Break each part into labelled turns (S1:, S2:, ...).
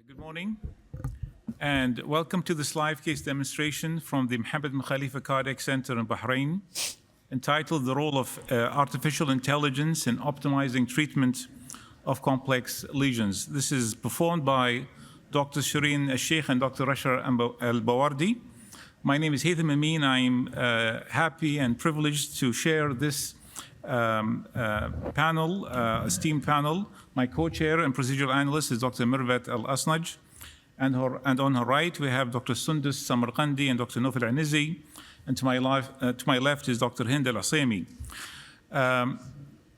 S1: Good morning, and welcome to this live case demonstration from the Mohammed bin Khalifa Cardiac Center in Bahrain, entitled The Role of Artificial Intelligence in Optimizing Treatment of Complex Lesions. This is performed by Dr. Shireen Al-Sheikh and Dr. Rasha Al-Bawardi. My name is Haytham Amin. I'm happy and privileged to share this panel, esteemed panel. My co-chair and procedural analyst is Dr. Mirvet Al-Asnaj, and on her right we have Dr. Sundus Samarkandi and Dr. Nofel Anizi, and to my left is Dr. Hind Al-Asemi.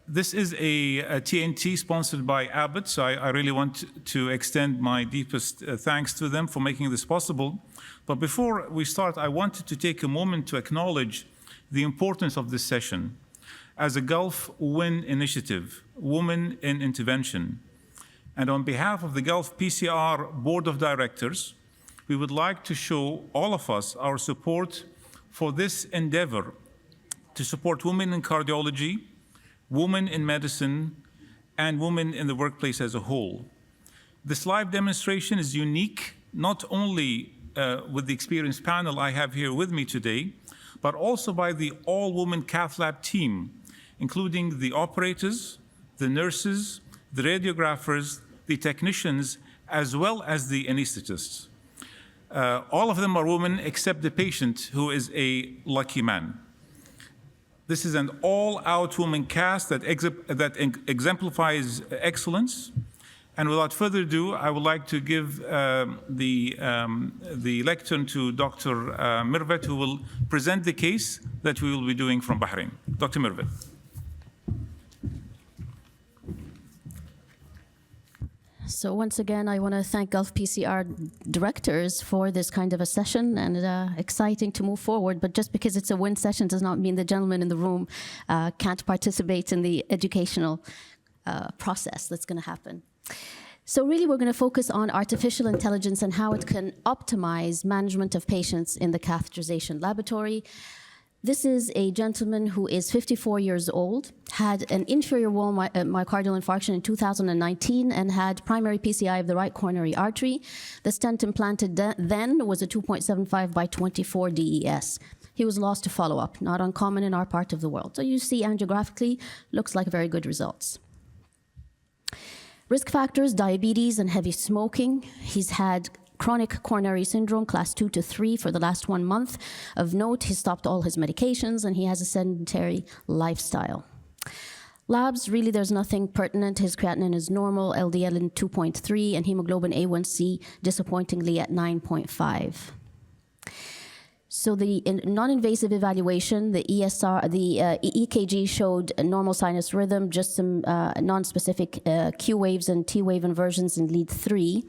S1: This is a TNT sponsored by Abbott, so I really want to extend my deepest thanks to them for making this possible. But before we start, I wanted to take a moment to acknowledge the importance of this session. As a Gulf WIN initiative, Women in Intervention, and on behalf of the Gulf PCR Board of Directors, we would like to show all of us our support for this endeavor to support women in cardiology, women in medicine, and women in the workplace as a whole. This live demonstration is unique, not only with the experienced panel I have here with me today, but also by the all-woman cath lab team, including the operators, the nurses, the radiographers, the technicians, as well as the anesthetists. All of them are women except the patient, who is a lucky man. This is an all-out woman cast that exemplifies excellence. And without further ado, I would like to give the lectern to Dr. Mirvet, who will present the case that we will be doing from Bahrain. Dr. Mirvet.
S2: So once again, I want to thank Gulf PCR directors for this kind of a session, and exciting to move forward. But just because it's a WIN session does not mean the gentleman in the room can't participate in the educational process that's going to happen. So really, we're going to focus on artificial intelligence and how it can optimize management of patients in the catheterization laboratory. This is a gentleman who is 54 years old, had an inferior wall myocardial infarction in 2019, and had primary PCI of the right coronary artery. The stent implanted then was a 2.75 by 24 DES. He was lost to follow-up, not uncommon in our part of the world. So you see angiographically, looks like very good results. Risk factors: diabetes and heavy smoking. He's had chronic coronary syndrome, class 2 to 3, for the last 1 month. Of note, he stopped all his medications, and he has a sedentary lifestyle. Labs, really there's nothing pertinent. His creatinine is normal, LDL in 2.3, and hemoglobin A1C disappointingly at 9.5. So the non-invasive evaluation, the EKG showed a normal sinus rhythm, just some non-specific Q waves and T wave inversions in lead 3.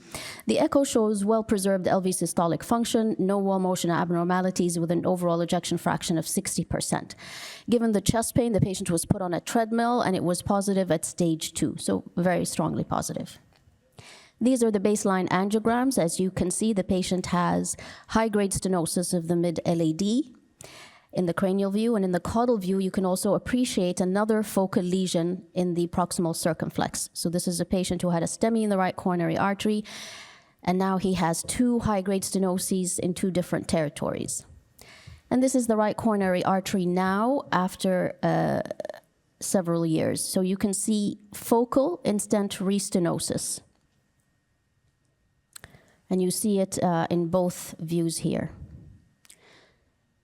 S2: The echo shows well-preserved LV systolic function, no wall motion abnormalities, with an overall ejection fraction of 60%. Given the chest pain, the patient was put on a treadmill, and it was positive at stage 2, so very strongly positive. These are the baseline angiograms. As you can see, the patient has high-grade stenosis of the mid-LAD in the cranial view, and in the caudal view, you can also appreciate another focal lesion in the proximal circumflex. So this is a patient who had a STEMI in the right coronary artery, and now he has 2 high-grade stenoses in 2 different territories. And this is the right coronary artery now after several years. So you can see focal in-stent restenosis. And you see it in both views here.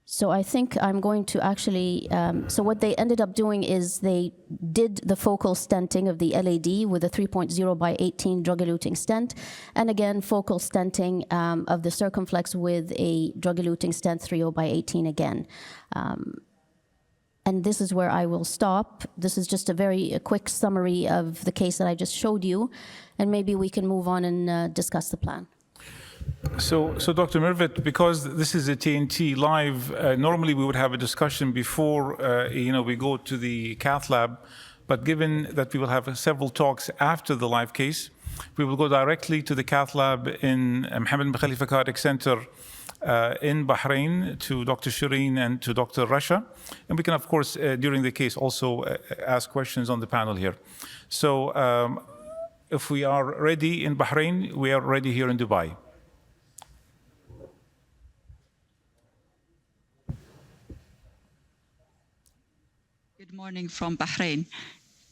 S2: So I think I'm going to actually, so what they ended up doing is they did the focal stenting of the LAD with a 3.0 by 18 drug-eluting stent, and again, focal stenting of the circumflex with a drug-eluting stent 3.0 by 18 again. And this is where I will stop. This is just a very quick summary of the case that I just showed you, and maybe we can move on and discuss the plan.
S1: So Dr. Mirvet, because this is a TNT live, normally we would have a discussion before we go to the cath lab, but given that we will have several talks after the live case, we will go directly to the cath lab in Mohammed bin Khalifa Cardiac Center in Bahrain, to Dr. Shireen and to Dr. Rasha. And we can, of course, during the case also ask questions on the panel here. So if we are ready in Bahrain, we are ready here in Dubai.
S3: Good morning from Bahrain.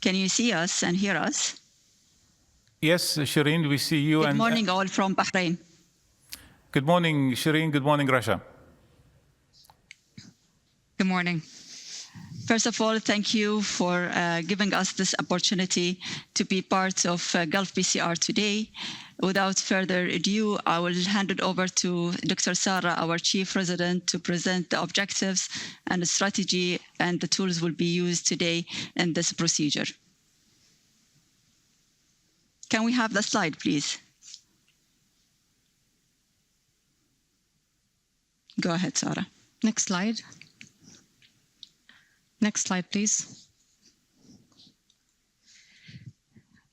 S3: Can you see us and hear us?
S1: Yes, Shireen, we see you.
S3: Good morning, all from Bahrain.
S1: Good morning, Shireen. Good morning, Rasha.
S3: Good morning. First of all, thank you for giving us this opportunity to be part of Gulf PCR today. Without further ado, I will hand it over to Dr. Sarah, our Chief Resident, to present the objectives and the strategy and the tools will be used today in this procedure. Can we have the slide, please? Go ahead, Sarah.
S4: Next slide. Next slide, please.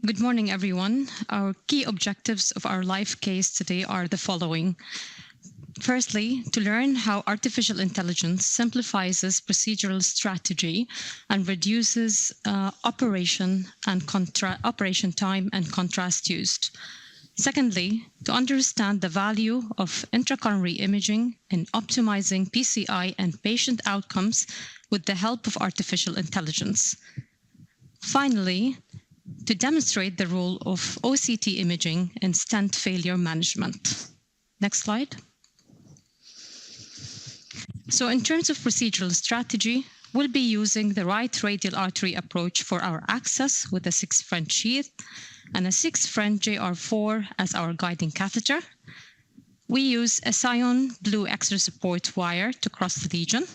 S4: Good morning, everyone. Our key objectives of our live case today are the following. Firstly, to learn how artificial intelligence simplifies procedural strategy and reduces operation time and contrast used. Secondly, to understand the value of intracoronary imaging in optimizing PCI and patient outcomes with the help of artificial intelligence. Finally, to demonstrate the role of OCT imaging in stent failure management. Next slide. So in terms of procedural strategy, we'll be using the right radial artery approach for our access with a 6-French sheath and a 6-French JR4 as our guiding catheter. We use a cyan blue extra support wire to cross the lesion.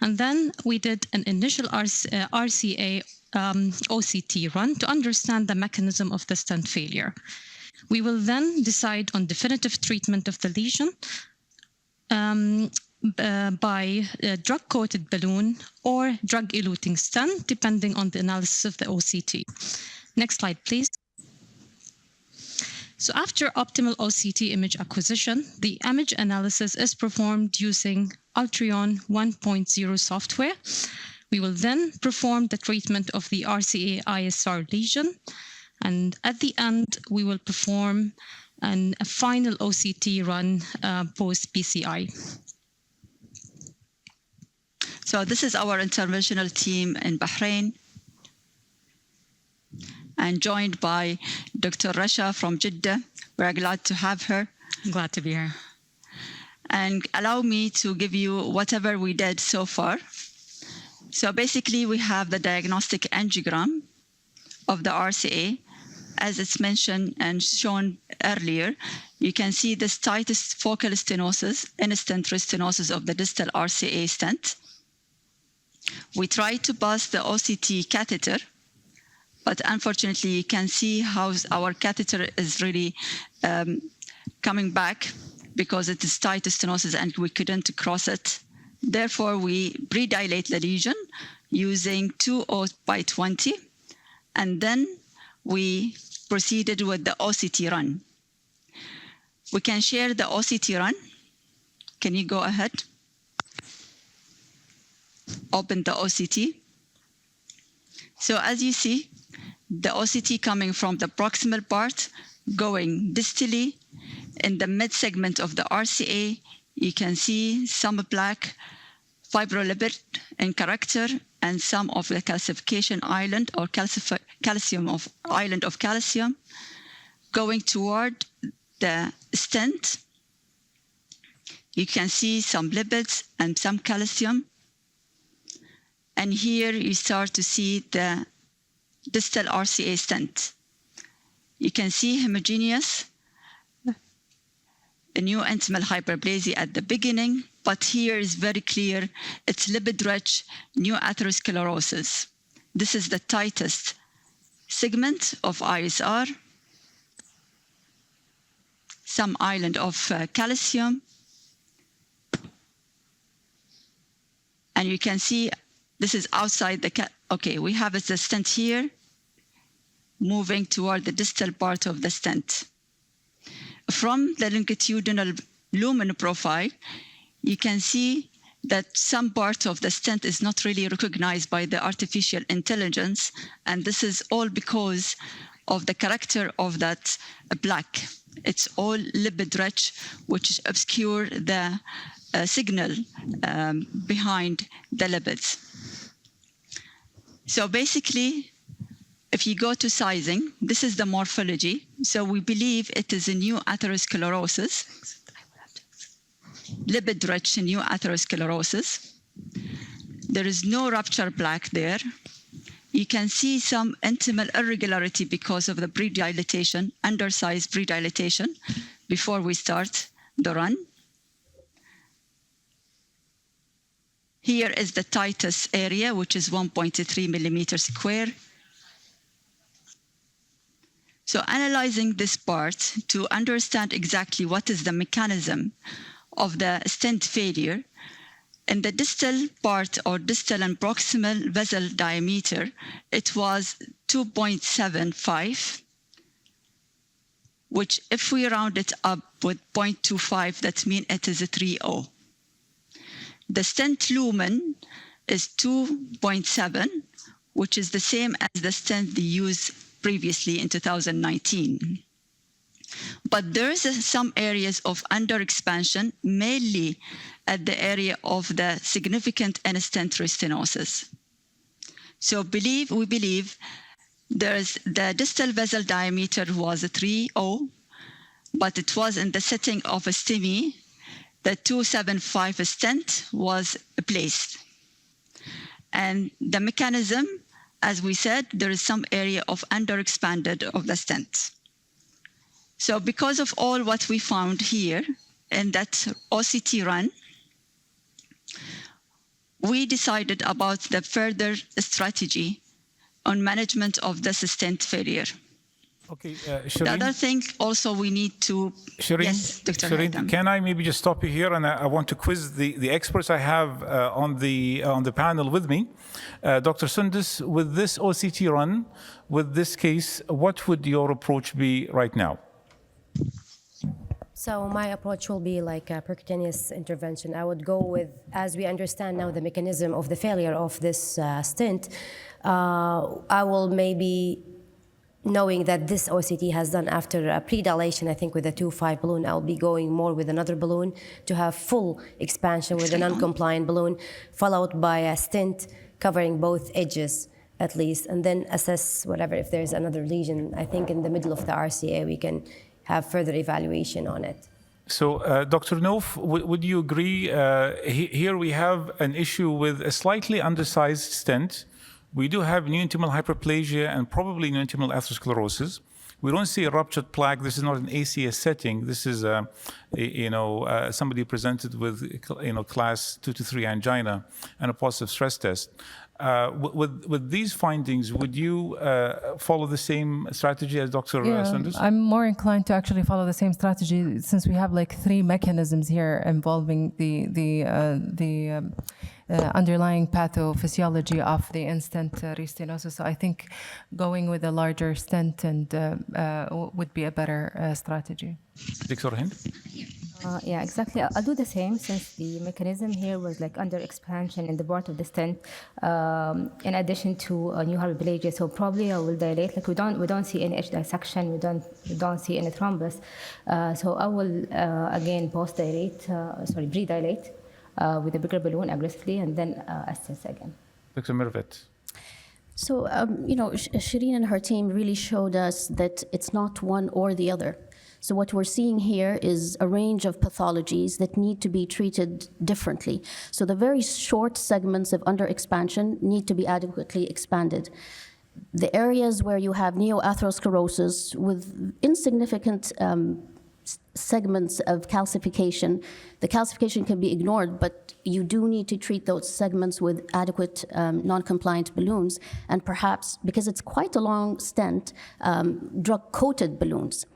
S4: And then we did an initial RCA OCT run to understand the mechanism of the stent failure. We will then decide on definitive treatment of the lesion by a drug-coated balloon or drug-eluting stent, depending on the analysis of the OCT. Next slide, please. So after optimal OCT image acquisition, the image analysis is performed using Ultron 1.0 software. We will then perform the treatment of the RCA ISR lesion. And at the end, we will perform a final OCT run post-PCI.
S3: So this is our interventional team in Bahrain, and joined by Dr. Rasha from Jeddah. We're glad to have her.
S4: Glad to be here.
S3: And allow me to give you whatever we did so far. So basically, we have the diagnostic angiogram of the RCA. As it's mentioned and shown earlier, you can see this tightest focal stenosis, instant restenosis of the distal RCA stent. We try to pass the OCT catheter, but unfortunately, you can see how our catheter is really coming back because it is tight stenosis and we couldn't cross it. Therefore, we predilate the lesion using 2/20, and then we proceeded with the OCT run. We can share the OCT run. Can you go ahead? Open the OCT. So as you see, the OCT coming from the proximal part, going distally in the mid-segment of the RCA, you can see some black fibrolipid in character and some of the calcification island or island of calcium going toward the stent. You can see some lipids and some calcium. And here you start to see the distal RCA stent. You can see homogeneous, a new intimal hyperplasia at the beginning, but here is very clear, it's lipid-rich new atherosclerosis. This is the tightest segment of ISR, some island of calcium, and you can see this is outside the, okay, we have the stent here, moving toward the distal part of the stent. From the longitudinal lumen profile, you can see that some part of the stent is not really recognized by the artificial intelligence, and this is all because of the character of that plaque. It's all lipid-rich, which obscure the signal behind the lipids. So basically, if you go to sizing, this is the morphology. So we believe it is a new atherosclerosis, lipid-rich new atherosclerosis. There is no rupture plaque there. You can see some intimal irregularity because of the pre-dilatation, undersized pre-dilatation before we start the run. Here is the tightest area, which is 1.3 millimeters square. So analyzing this part to understand exactly what is the mechanism of the stent failure, in the distal part or distal and proximal vessel diameter, it was 2.75, which if we round it up with 0.25, that means it is a 3.0. The stent lumen is 2.7, which is the same as the stent they used previously in 2019. But there is some areas of underexpansion, mainly at the area of the significant in-stent restenosis. So we believe there's the distal vessel diameter was a 3.0, but it was in the setting of a STEMI, the 275 stent was placed. And the mechanism, as we said, there is some area of underexpanded of the stent. So because of all what we found here in that OCT run, we decided about the further strategy on management of the stent failure.
S1: Okay,
S3: The
S1: Shireen,
S3: other thing also we need to...
S1: Shireen,
S3: Yes, Dr.
S1: Shireen,
S3: Haitham.
S1: can I maybe just stop you here, and I want to quiz the experts I have on the panel with me. Dr. Sundus, with this OCT run, with this case, what would your approach be right now?
S5: So my approach will be like a percutaneous intervention. I would go with, as we understand now the mechanism of the failure of this stent, I will maybe, knowing that this OCT has done after a pre-dilation, I think with a 2.5 balloon, I'll be going more with another balloon to have full expansion with a non-compliant balloon, followed by a stent covering both edges at least, and then assess whatever, if there's another lesion. I think in the middle of the RCA, we can have further evaluation on it.
S1: So, Dr. Nouf, would you agree? Here we have an issue with a slightly undersized stent. We do have new intimal hyperplasia and probably new intimal atherosclerosis. We don't see a ruptured plaque. This is not an ACS setting. This is, somebody presented with, class 2 to 3 angina and a positive stress test. With these findings, would you follow the same strategy as Dr. Sundus?
S6: I'm more inclined to actually follow the same strategy, since we have like 3 mechanisms here involving the underlying pathophysiology of the in-stent restenosis. So I think going with a larger stent would be a better strategy.
S1: Dr. Hind?
S7: Yeah, exactly. I'll do the same, since the mechanism here was like under expansion in the part of the stent, in addition to a new hyperplasia. So probably I will dilate. Like we don't see any edge dissection. We don't see any thrombus. So I will again pre-dilate with a bigger balloon aggressively, and then assess again.
S1: Dr. Mirvet.
S2: So, Shireen and her team really showed us that it's not one or the other. So what we're seeing here is a range of pathologies that need to be treated differently. So the very short segments of underexpansion need to be adequately expanded. The areas where you have neoatherosclerosis with insignificant segments of calcification, the calcification can be ignored, but you do need to treat those segments with adequate non-compliant balloons, and perhaps, because it's quite a long stent, drug-coated balloons.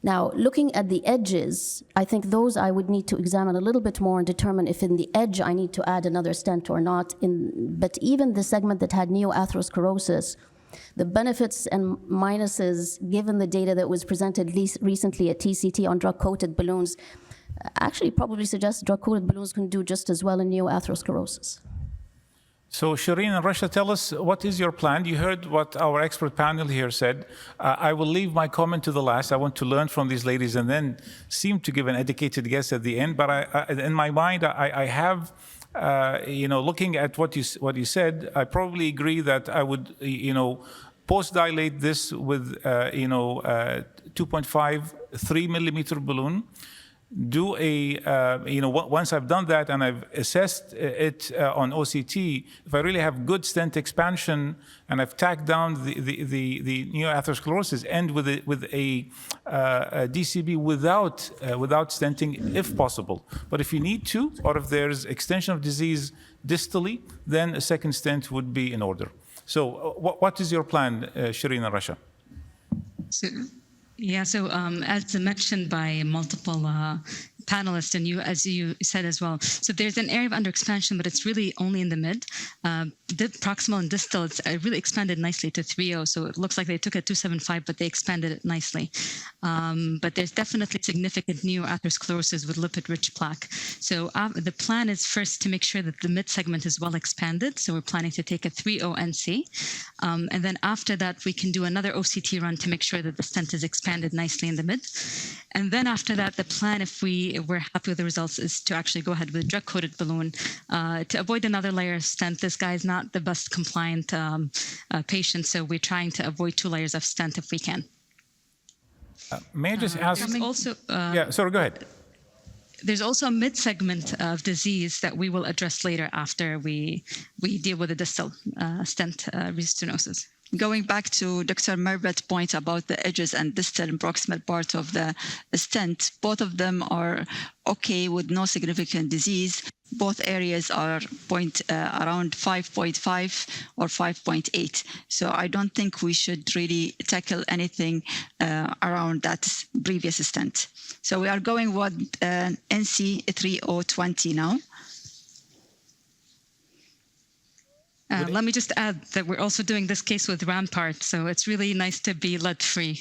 S2: Now, looking at the edges, I think those I would need to examine a little bit more and determine if in the edge I need to add another stent or not. But even the segment that had neoatherosclerosis, the benefits and minuses, given the data that was presented recently at TCT on drug-coated balloons, actually probably suggests drug-coated balloons can do just as well in neoatherosclerosis.
S1: So Shireen and Rasha, tell us, what is your plan? You heard what our expert panel here said. I will leave my comment to the last. I want to learn from these ladies and then seem to give an educated guess at the end. But in my mind, I have, looking at what you said, I probably agree that I would, post-dilate this with, 2.5, 3 millimeter balloon. Do once I've done that and I've assessed it on OCT, if I really have good stent expansion and I've tacked down the neoatherosclerosis, end with a DCB without stenting, if possible. But if you need to, or if there's extension of disease distally, then a second stent would be in order. So what is your plan, Shireen and Rasha?
S4: So as mentioned by multiple panelists, and as you said as well, so there's an area of underexpansion, but it's really only in the mid. The proximal and distal, it's really expanded nicely to 3.0, so it looks like they took a 2.75, but they expanded it nicely. But there's definitely significant neoatherosclerosis with lipid-rich plaque. So the plan is first to make sure that the mid segment is well expanded, so we're planning to take a 3.0 NC. And then after that, we can do another OCT run to make sure that the stent is expanded nicely in the mid. And then after that, the plan, if we're happy with the results, is to actually go ahead with a drug-coated balloon to avoid another layer of stent. This guy is not the best compliant patient, so we're trying to avoid 2 layers of stent if we can.
S1: May I just ask?
S4: Also,
S1: sorry, go ahead.
S4: There's also a mid-segment of disease that we will address later after we deal with the distal stent restenosis.
S3: Going back to Dr. Merbat's point about the edges and distal and proximal part of the stent, both of them are okay with no significant disease. Both areas are around 5.5 or 5.8. So I don't think we should really tackle anything around that previous stent. So we are going with NC 3020 now.
S4: Let me just add that we're also doing this case with Rampart, so it's really nice to be lead-free.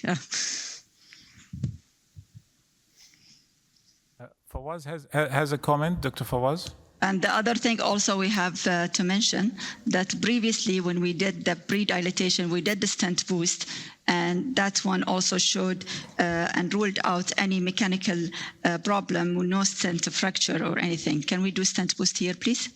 S1: Fawaz has a comment, Dr. Fawaz.
S3: And the other thing also we have to mention that previously when we did the pre-dilatation, we did the stent boost, and that one also showed and ruled out any mechanical problem with no stent fracture or anything. Can we do stent boost here, please?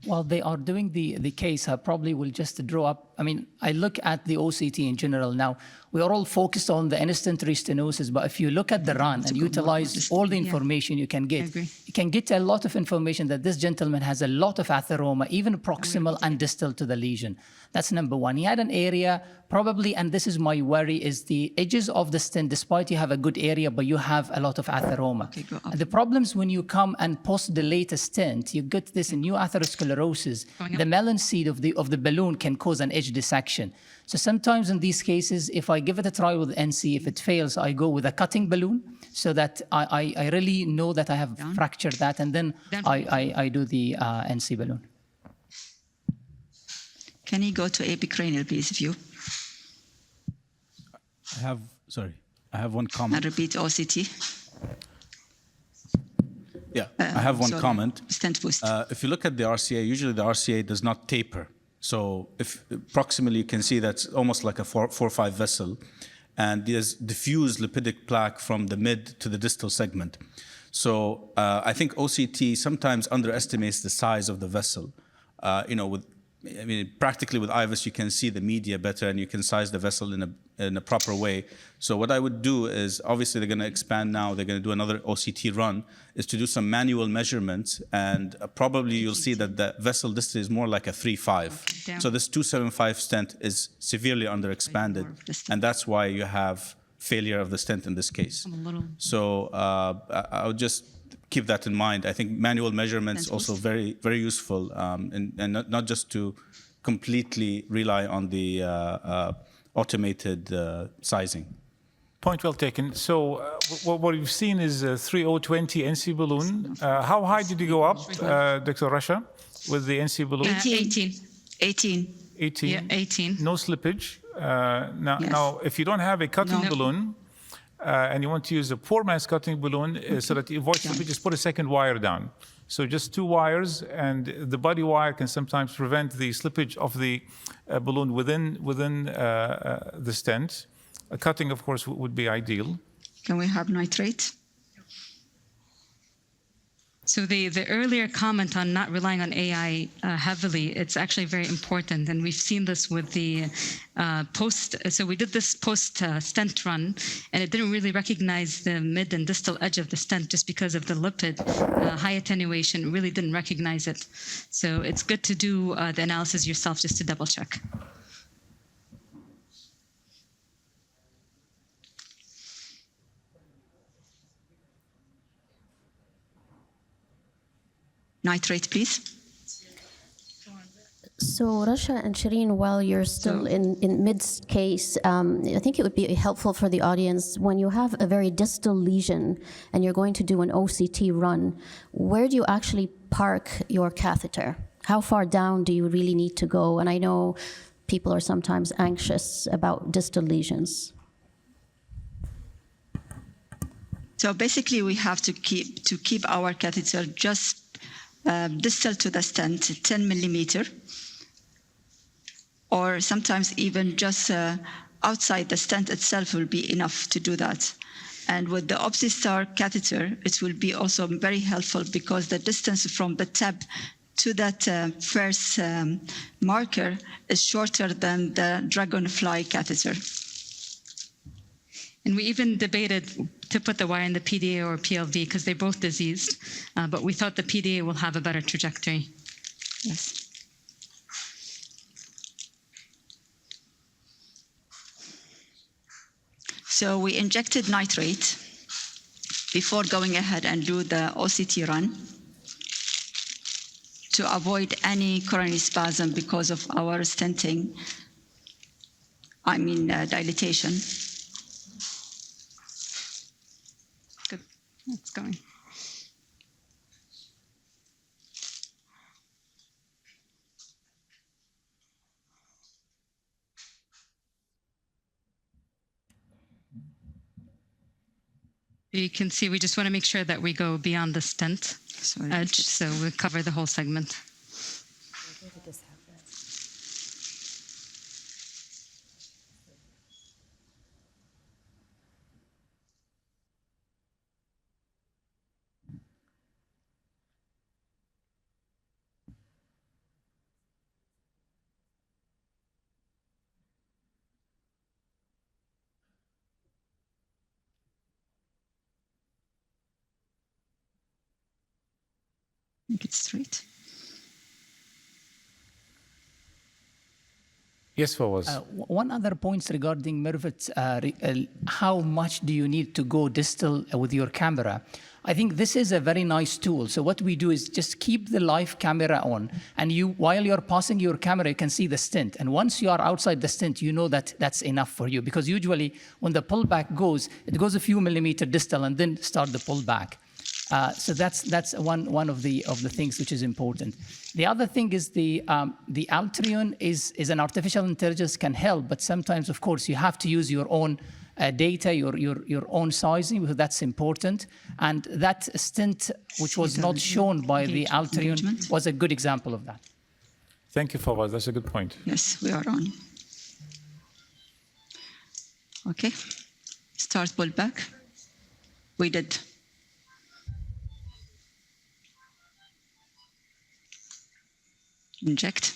S8: While they are doing the case, I probably will just draw up. I mean, I look at the OCT in general now. We are all focused on the instant restenosis, but if you look at the run and utilize all the information you can get, you can get a lot of information that this gentleman has a lot of atheroma, even proximal and distal to the lesion. That's number one. He had an area, probably, and this is my worry, is the edges of the stent, despite you have a good area, but you have a lot of atheroma. And the problems when you come and post-dilate a stent, you get this new atherosclerosis. The melon seed of the balloon can cause an edge dissection. So sometimes in these cases, if I give it a try with NC, if it fails, I go with a cutting balloon so that I really know that I have fractured that, and then I do the NC balloon.
S3: Can you go to epicranial, please, view?
S9: I have one comment.
S3: And repeat OCT.
S9: Yeah, I have one comment.
S3: Stent boost.
S9: If you look at the RCA, usually the RCA does not taper. So if proximally you can see that's almost like a 4-5 vessel, and there's diffuse lipidic plaque from the mid to the distal segment. So I think OCT sometimes underestimates the size of the vessel. Practically with IVUS, you can see the media better and you can size the vessel in a proper way. So what I would do is, obviously they're going to expand now, they're going to do another OCT run, is to do some manual measurements, and probably you'll see that the vessel distal is more like a 3.5. So this 2.75 stent is severely underexpanded, and that's why you have failure of the stent in this case. So I would just keep that in mind. I think manual measurements also very, very useful, and not just to completely rely on the automated sizing.
S1: Point well taken. So what we've seen is a 3020 NC balloon. How high did you go up, Dr. Rasha, with the NC balloon?
S4: 18.
S3: 18.
S4: Yeah, 18.
S1: No slippage. Now, if you don't have a cutting balloon, and you want to use a poor man's cutting balloon so that you avoid slippage, just put a second wire down. So just 2 wires, and the body wire can sometimes prevent the slippage of the balloon within the stent. A cutting, of course, would be ideal.
S3: Can we have nitrate?
S4: So the earlier comment on not relying on AI heavily, it's actually very important. And we've seen this with the so we did this post-stent run, and it didn't really recognize the mid and distal edge of the stent just because of the lipid high attenuation, really didn't recognize it. So it's good to do the analysis yourself just to double check.
S3: Nitrate, please.
S2: So, Rasha and Shireen, while you're still in mid-case, I think it would be helpful for the audience, when you have a very distal lesion and you're going to do an OCT run, where do you actually park your catheter? How far down do you really need to go? And I know people are sometimes anxious about distal lesions.
S3: So basically, we have to keep our catheter just distal to the stent, 10 millimeter, or sometimes even just outside the stent itself will be enough to do that. And with the OptiStar catheter, it will be also very helpful because the distance from the tap to that first marker is shorter than the Dragonfly catheter.
S4: And we even debated to put the wire in the PDA or PLV because they're both diseased, but we thought the PDA will have a better trajectory.
S3: Yes. So we injected nitrate before going ahead and do the OCT run to avoid any coronary spasm because of our stenting, dilatation.
S4: Good, it's going. You can see we just want to make sure that we go beyond the stent edge, so we'll cover the whole segment.
S3: Make it straight.
S1: Yes, Fawaz.
S8: One other point regarding Mervit, how much do you need to go distal with your camera? I think this is a very nice tool. So what we do is just keep the live camera on, and while you're passing your camera, you can see the stent. And once you are outside the stent, you know that that's enough for you, because usually when the pullback goes, it goes a few millimeter distal and then start the pullback. So that's one of the things which is important. The other thing is the Altrion is an artificial intelligence, can help, but sometimes, of course, you have to use your own data, your own sizing, because that's important. And that stent, which was not shown by the Altrion, was a good example of that.
S1: Thank you, Fawaz. That's a good point.
S3: Yes, we are on. Okay. Start pullback. We did. Inject.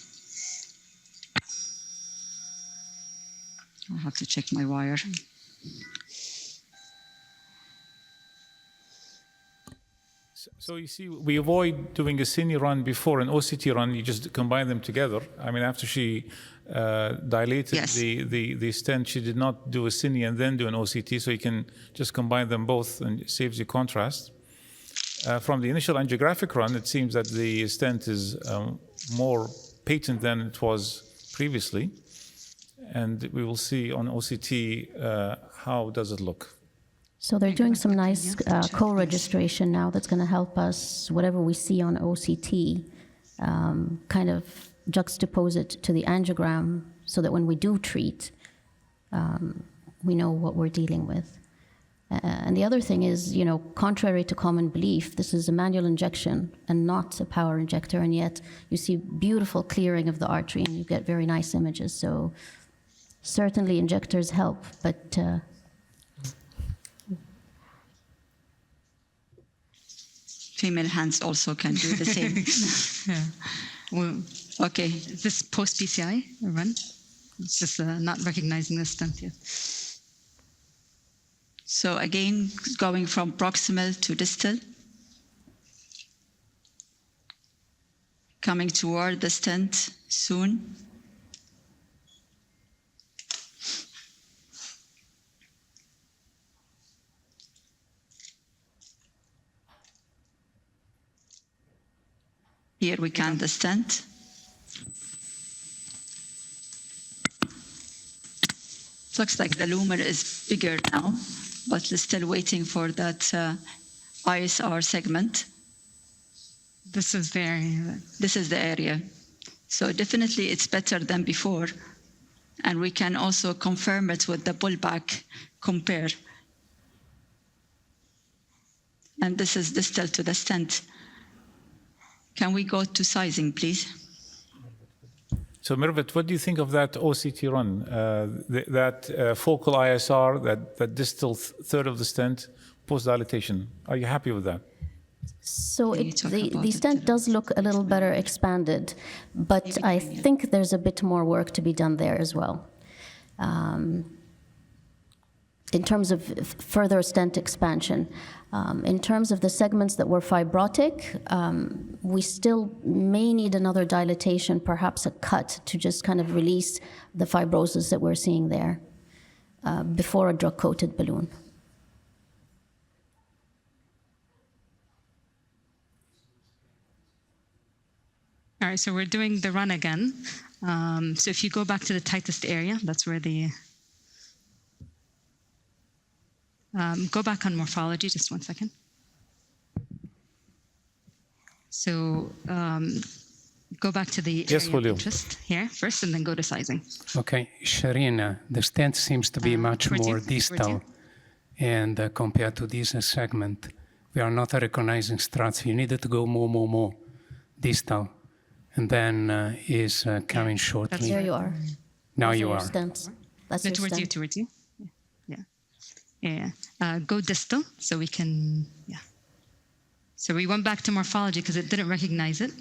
S3: I'll have to check my wire.
S1: So you see, we avoid doing a cine run before an OCT run. You just combine them together. I mean, after she dilated the stent, she did not do a cine and then do an OCT. So you can just combine them both, and it saves you contrast. From the initial angiographic run, it seems that the stent is more patent than it was previously. And we will see on OCT how does it look.
S2: So they're doing some nice co-registration now that's going to help us, whatever we see on OCT, kind of juxtapose it to the angiogram so that when we do treat, we know what we're dealing with. And the other thing is, contrary to common belief, this is a manual injection and not a power injector, and yet you see beautiful clearing of the artery and you get very nice images. So certainly injectors help, but
S3: female hands also can do the same.
S4: Yeah. Well,
S3: Okay.
S4: is this post-PCI run? It's just not recognizing the stent yet.
S3: So again, going from proximal to distal, coming toward the stent soon. Here we count the stent. It looks like the lumen is bigger now, but we're still waiting for that ISR segment.
S4: This is the area.
S3: This is the area. So definitely it's better than before. And we can also confirm it with the pullback compare. And this is distal to the stent. Can we go to sizing, please?
S1: So Mirvet, what do you think of that OCT run? That focal ISR, that distal third of the stent, post-dilatation. Are you happy with that?
S2: So
S3: Can you talk
S2: the
S3: about
S2: stent
S3: it?
S2: does look a little better expanded, but I think there's a bit more work to be done there as well. In terms of further stent expansion. In terms of the segments that were fibrotic, we still may need another dilatation, perhaps a cut, to just kind of release the fibrosis that we're seeing there before a drug-coated balloon.
S4: All right, so we're doing the run again. So if you go back to the tightest area, that's where the... go back on morphology, just 1 second. So go back to the area of interest here first, and then go to sizing.
S10: Okay, Sharina, the stent seems to be much more distal, and compared to this segment, we are not recognizing struts. You needed to go more distal, and then is coming shortly.
S2: There you are.
S10: Now
S2: Those
S10: you
S2: your
S10: are.
S2: stents. That's your
S4: Towards you,
S2: stent.
S4: towards you. Yeah. Go distal, so we can, So we went back to morphology because it didn't recognize it.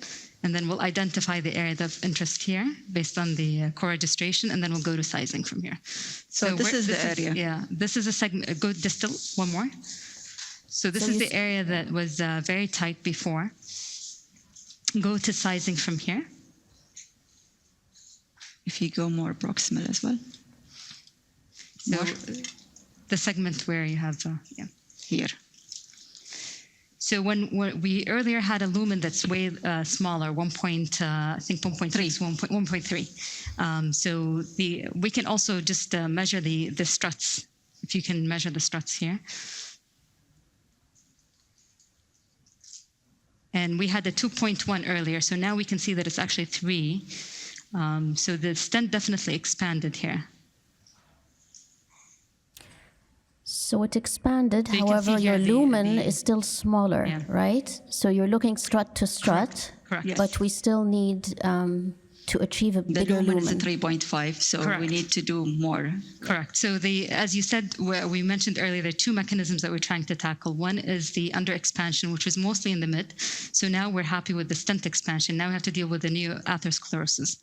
S4: And then we'll identify the area of interest here based on the co-registration, and then we'll go to sizing from here.
S3: So this is the area.
S4: This is a segment. Go distal, one more. So this is the area that was very tight before. Go to sizing from here.
S3: If you go more proximal as well.
S4: So the segment where you have,
S3: Here.
S4: So when we earlier had a lumen that's way smaller, I think 1.3. So we can also just measure the struts, if you can measure the struts here. And we had the 2.1 earlier, so now we can see that it's actually 3. So the stent definitely expanded here.
S2: So it expanded,
S4: So you can
S2: however,
S4: see
S2: your
S4: here
S2: lumen is still smaller, right? So you're looking strut to strut,
S4: Correct.
S2: but we still need to achieve a
S3: The
S2: bigger
S3: lumen
S2: lumen.
S3: is a 3.5, so we
S4: Correct.
S3: need to do more.
S4: Correct. So as you said, we mentioned earlier, there are 2 mechanisms that we're trying to tackle. One is the under-expansion, which was mostly in the mid. So now we're happy with the stent expansion. Now we have to deal with the new atherosclerosis.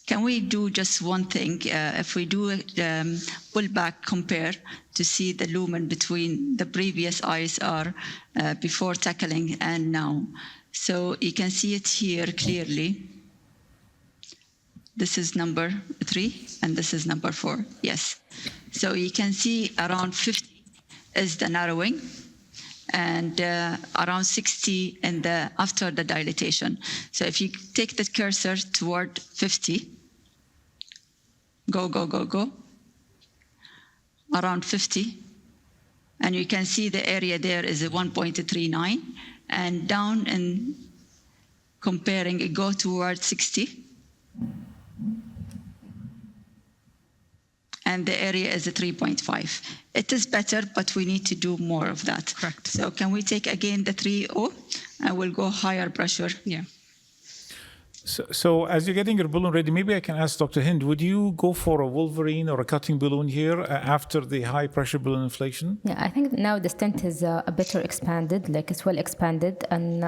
S3: Can we do just one thing? If we do pullback compare to see the lumen between the previous ISR before tackling and now. So you can see it here clearly. This is number 3 and this is number 4. Yes. So you can see around 50 is the narrowing and around 60 after the dilatation. So if you take the cursor toward 50, go, around 50, and you can see the area there is a 1.39, and down and comparing it, go toward 60, and the area is 3.5. It is better, but we need to do more of that.
S4: Correct.
S3: So can we take again the 3O and we'll go higher pressure?
S4: Yeah.
S1: So as you're getting your balloon ready, maybe I can ask Dr. Hind, would you go for a Wolverine or a cutting balloon here after the high pressure balloon inflation?
S7: Yeah, I think now the stent is a better expanded, like it's well expanded, and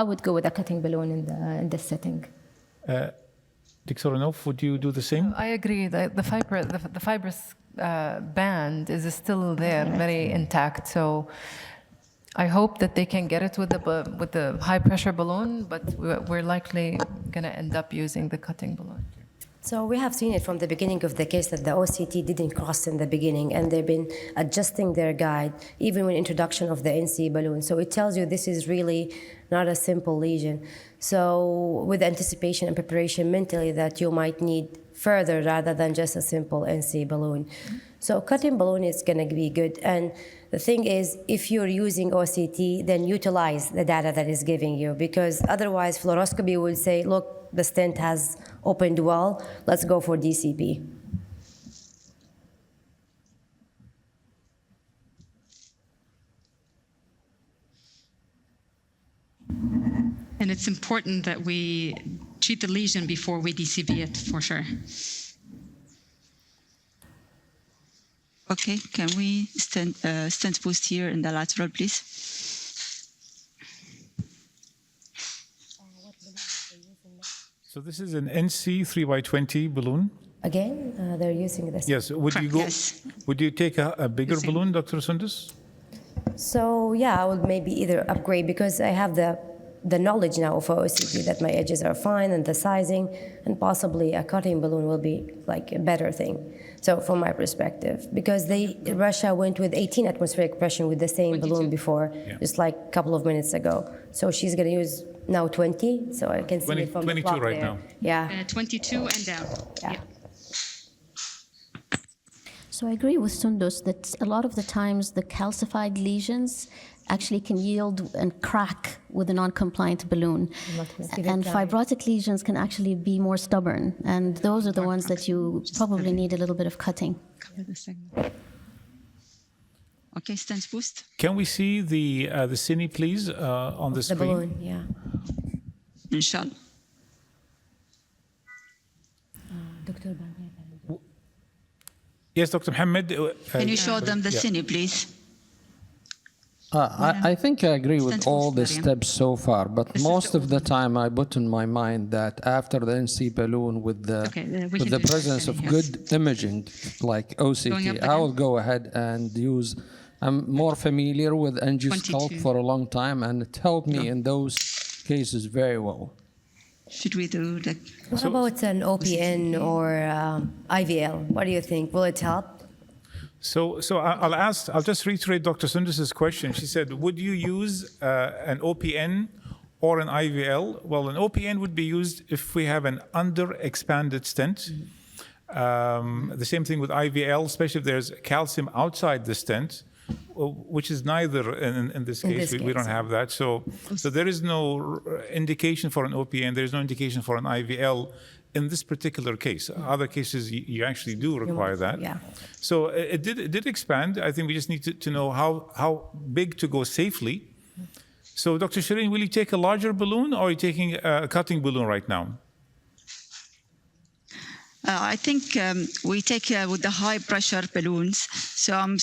S7: I would go with a cutting balloon in this setting.
S1: Dr. Renouf, would you do the same?
S6: I agree. The fibrous band is still there, very intact. So I hope that they can get it with the high pressure balloon, but we're likely going to end up using the cutting balloon.
S5: So we have seen it from the beginning of the case that the OCT didn't cross in the beginning, and they've been adjusting their guide even with introduction of the NC balloon. So it tells you this is really not a simple lesion. So with anticipation and preparation mentally that you might need further rather than just a simple NC balloon. So cutting balloon is going to be good. And the thing is, if you're using OCT, then utilize the data that is giving you, because otherwise fluoroscopy would say, look, the stent has opened well, let's go for DCP.
S4: And it's important that we treat the lesion before we DCB it, for sure.
S3: Okay, can we stent boost here in the lateral, please?
S1: So this is an NC 3x20 balloon.
S5: Again, they're using this.
S1: Yes. Would you go? Yes. Would you take a bigger balloon, Dr. Sundus?
S5: So yeah, I would maybe either upgrade, because I have the knowledge now of OCT that my edges are fine and the sizing, and possibly a cutting balloon will be like a better thing. So from my perspective, because Russia went with 18 atmospheric pressure with the same
S4: 22.
S5: balloon before, just like a couple of minutes ago. So she's going to use now 20, so I can see
S1: 20,
S5: it from
S1: 22
S5: the clock
S1: right
S5: there.
S1: now.
S5: Yeah.
S4: 22 and down.
S5: Yeah.
S2: So I agree with Sundus that a lot of the times the calcified lesions actually can yield and crack with a non-compliant balloon. And fibrotic lesions can actually be more stubborn. And those are the ones that you probably need a little bit of cutting.
S3: Okay, stent boost.
S1: Can we see the cine, please, on the screen?
S5: The balloon, yeah.
S3: Inshallah.
S5: Dr.
S1: Yes, Dr. Mohammed.
S3: Can you show them the cine, please?
S11: I think I agree with all the steps so far, but most of the time I put in my mind that after the NC balloon with the presence of good imaging like OCT, I will go ahead and use. I'm more familiar with angioscope for a long time, and it helped me in those cases very well.
S3: Should we do the...
S5: What about an OPN or IVL? What do you think? Will it help?
S1: So I'll just reiterate Dr. Sundus's question. She said, would you use an OPN or an IVL? Well, an OPN would be used if we have an under-expanded stent. The same thing with IVL, especially if there's calcium outside the stent, which is neither in this case. We don't have that. So there is no indication for an OPN. There is no indication for an IVL in this particular case. Other cases, you actually do require that.
S5: Yeah.
S1: So it did expand. I think we just need to know how big to go safely. So Dr. Shireen, will you take a larger balloon, or are you taking a cutting balloon right now?
S3: I think we take with the high pressure balloons. So I'm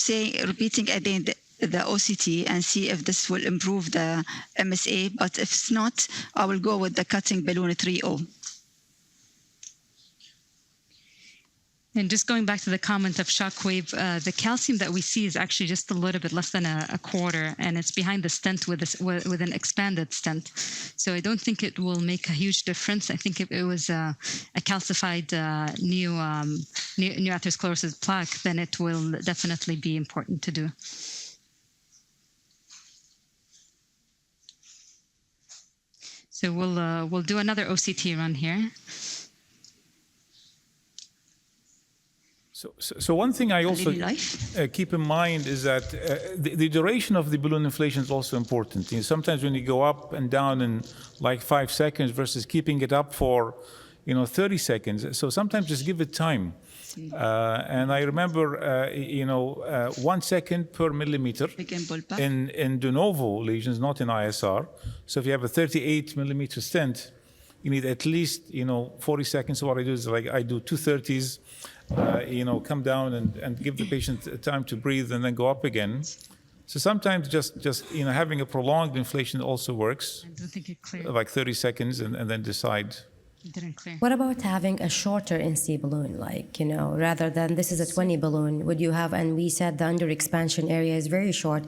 S3: repeating again the OCT and see if this will improve the MSA. But if it's not, I will go with the cutting balloon 3O.
S4: And just going back to the comment of shockwave, the calcium that we see is actually just a little bit less than a quarter, and it's behind the stent with an expanded stent. So I don't think it will make a huge difference. I think if it was a calcified new atherosclerosis plaque, then it will definitely be important to do. So we'll do another OCT run here.
S1: So one thing I also keep in mind is that the duration of the balloon inflation is also important. You know, sometimes when you go up and down in like 5 seconds versus keeping it up for 30 seconds. So sometimes just give it time. And I remember, 1 second per millimeter in de novo lesions, not in ISR. So if you have a 38 millimeter stent, you need at least, 40 seconds. So what I do is I do 230s, come down and give the patient time to breathe and then go up again. So sometimes just having a prolonged inflation also works.
S4: I don't think it cleared.
S1: Like 30 seconds and then decide.
S4: It didn't clear.
S5: What about having a shorter NC balloon, rather than this is a 20 balloon, would you have, and we said the under expansion area is very short,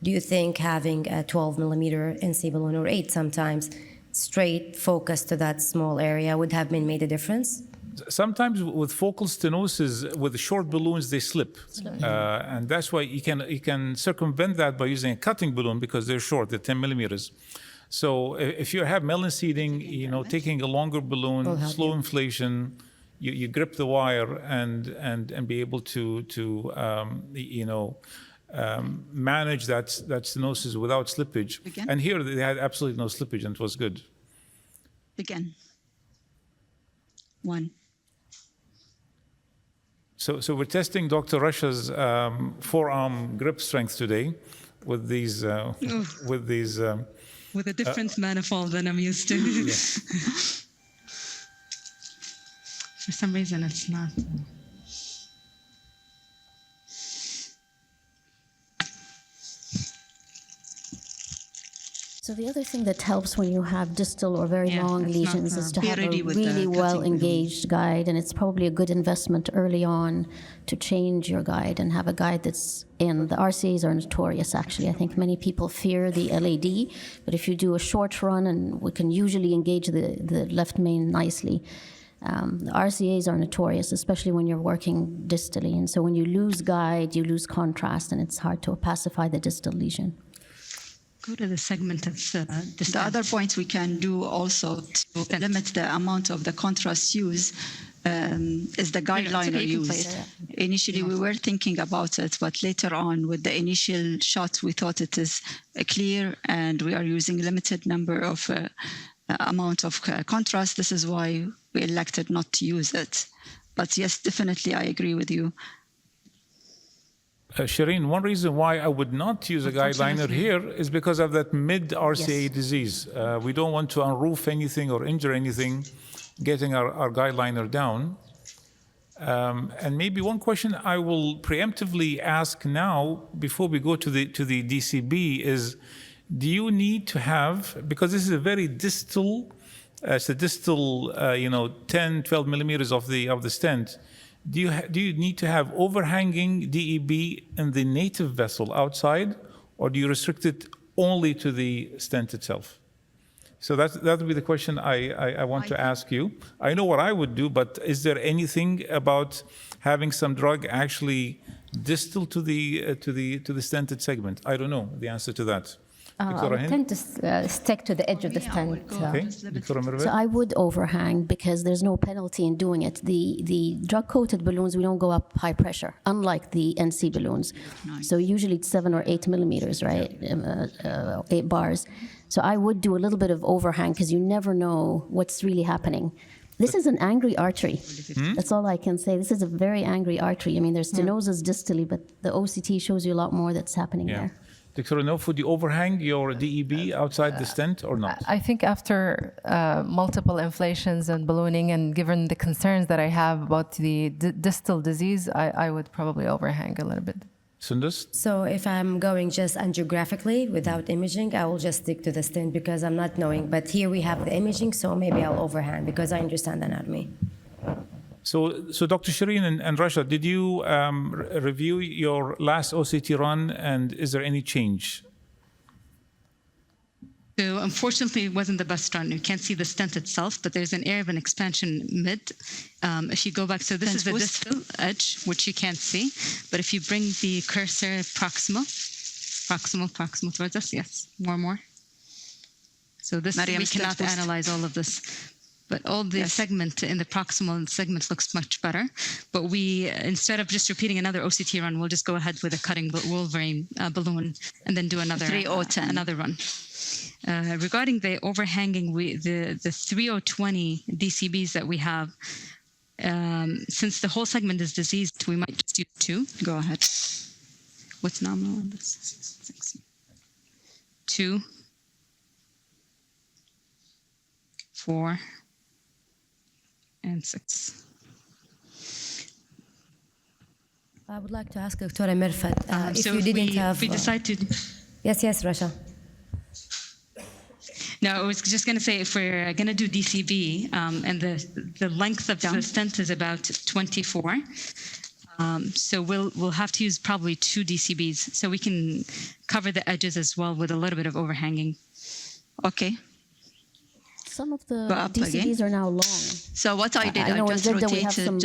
S5: do you think having a 12 millimeter NC balloon or 8 sometimes straight focus to that small area would have made a difference?
S1: Sometimes with focal stenosis, with the short balloons, they slip. And that's why you can circumvent that by using a cutting balloon because they're short, they're 10 millimeters. So if you have melon seeding, taking a longer balloon, slow inflation, you grip the wire and be able to manage that stenosis without slippage.
S3: Again?
S1: And here they had absolutely no slippage and it was good.
S3: Again. 1.
S1: So we're testing Dr. Rasha's forearm grip strength today with these
S4: with a different manifold than I'm used to.
S1: Yeah.
S4: For some reason, it's not.
S2: So the other thing that helps when you have distal or very long lesions is to have a
S3: ready with
S2: really
S3: the
S2: well-engaged guide, and it's probably a good investment early on to change your guide and have a guide that's in. The RCAs are notorious, actually. I think many people fear the LAD, but if you do a short run, and we can usually engage the left main nicely, the RCAs are notorious, especially when you're working distally. And so when you lose guide, you lose contrast, and it's hard to opacify the distal lesion.
S4: Go to the segment of
S3: the other point we can do also to limit the amount of the contrast use is the guideliner use. Initially, we were thinking about it, but later on, with the initial shot, we thought it is clear, and we are using limited number of amount of contrast. This is why we elected not to use it. But yes, definitely, I agree with you.
S1: Shireen, one reason why I would not use a guideliner here is because of that mid-RCA disease. We don't want to unroof anything or injure anything, getting our guideliner down. And maybe one question I will preemptively ask now, before we go to the DCB, is do you need to have, because this is a very distal, it's a distal, 10, 12 millimeters of the stent, do you need to have overhanging DEB in the native vessel outside, or do you restrict it only to the stent itself? So that would be the question I want to ask you. I know what I would do, but is there anything about having some drug actually distal to the stented segment? I don't know the answer to that.
S7: I tend to stick to the edge of the stent.
S1: Okay.
S2: So I would overhang because there's no penalty in doing it. The drug-coated balloons, we don't go up high pressure, unlike the NC balloons. So usually it's 7 or 8 millimeters, right? 8 bars. So I would do a little bit of overhang because you never know what's really happening. This is an angry artery. That's all I can say. This is a very angry artery. I mean, there's stenosis distally, but the OCT shows you a lot more that's happening there.
S1: Dr. Renouf, would you overhang your DEB outside the stent or not?
S6: I think after multiple inflations and ballooning, and given the concerns that I have about the distal disease, I would probably overhang a little bit.
S1: Sundus?
S5: So if I'm going just angiographically without imaging, I will just stick to the stent because I'm not knowing. But here we have the imaging, so maybe I'll overhang because I understand the anatomy.
S1: So Dr. Shireen and Rasha, did you review your last OCT run, and is there any change?
S4: So unfortunately, it wasn't the best run. You can't see the stent itself, but there's an area of an expansion mid. If you go back, so this is the distal edge, which you can't see. But if you bring the cursor proximal towards us, yes, more. So this, we cannot analyze all of this. But all the segment in the proximal segment looks much better. But we, instead of just repeating another OCT run, we'll just go ahead with a cutting Wolverine balloon and then do another
S3: 3010.
S4: Another run. Regarding the overhanging, the 3020 DCBs that we have, Since the whole segment is diseased, we might just use 2.
S3: Go ahead.
S4: What's nominal on this? 6. 2, 4, and 6.
S5: I would like to ask Dr. Mirfat, if
S4: so
S5: you didn't
S4: if we decide to...
S5: Yes, Rasha.
S4: No, I was just going to say, if we're going to do DCB, and the length of the stent is about 24, so we'll have to use probably 2 DCBs, so we can cover the edges as well with a little bit of overhanging.
S3: Okay.
S2: Some of the DCBs are now long.
S3: So what I did, I just rotated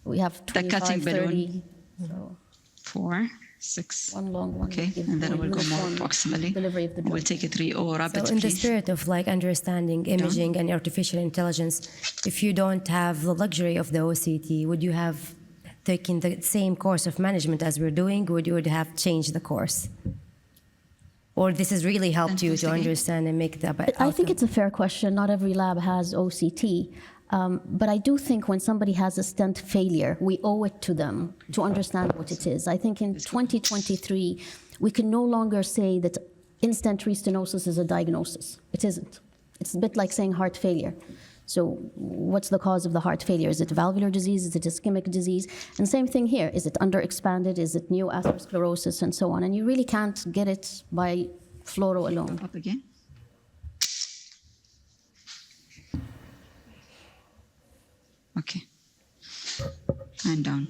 S2: we have 25,
S3: the cutting
S2: 30,
S3: balloon.
S2: so
S4: 4, 6.
S2: one long one.
S3: Okay, and then we'll go more proximally. We'll take a 3-0 rabbit,
S5: So in the
S3: please.
S5: spirit of like understanding imaging and artificial intelligence, if you don't have the luxury of the OCT, would you have taken the same course of management as we're doing? Would you have changed the course? Or this has really helped you to understand and make the outcome?
S2: I think it's a fair question. Not every lab has OCT. But I do think when somebody has a stent failure, we owe it to them to understand what it is. I think in 2023, we can no longer say that in-stent restenosis is a diagnosis. It isn't. It's a bit like saying heart failure. So what's the cause of the heart failure? Is it valvular disease? Is it ischemic disease? And same thing here. Is it underexpanded? Is it new atherosclerosis and so on? And you really can't get it by fluoro alone.
S3: Up again. Okay. And down.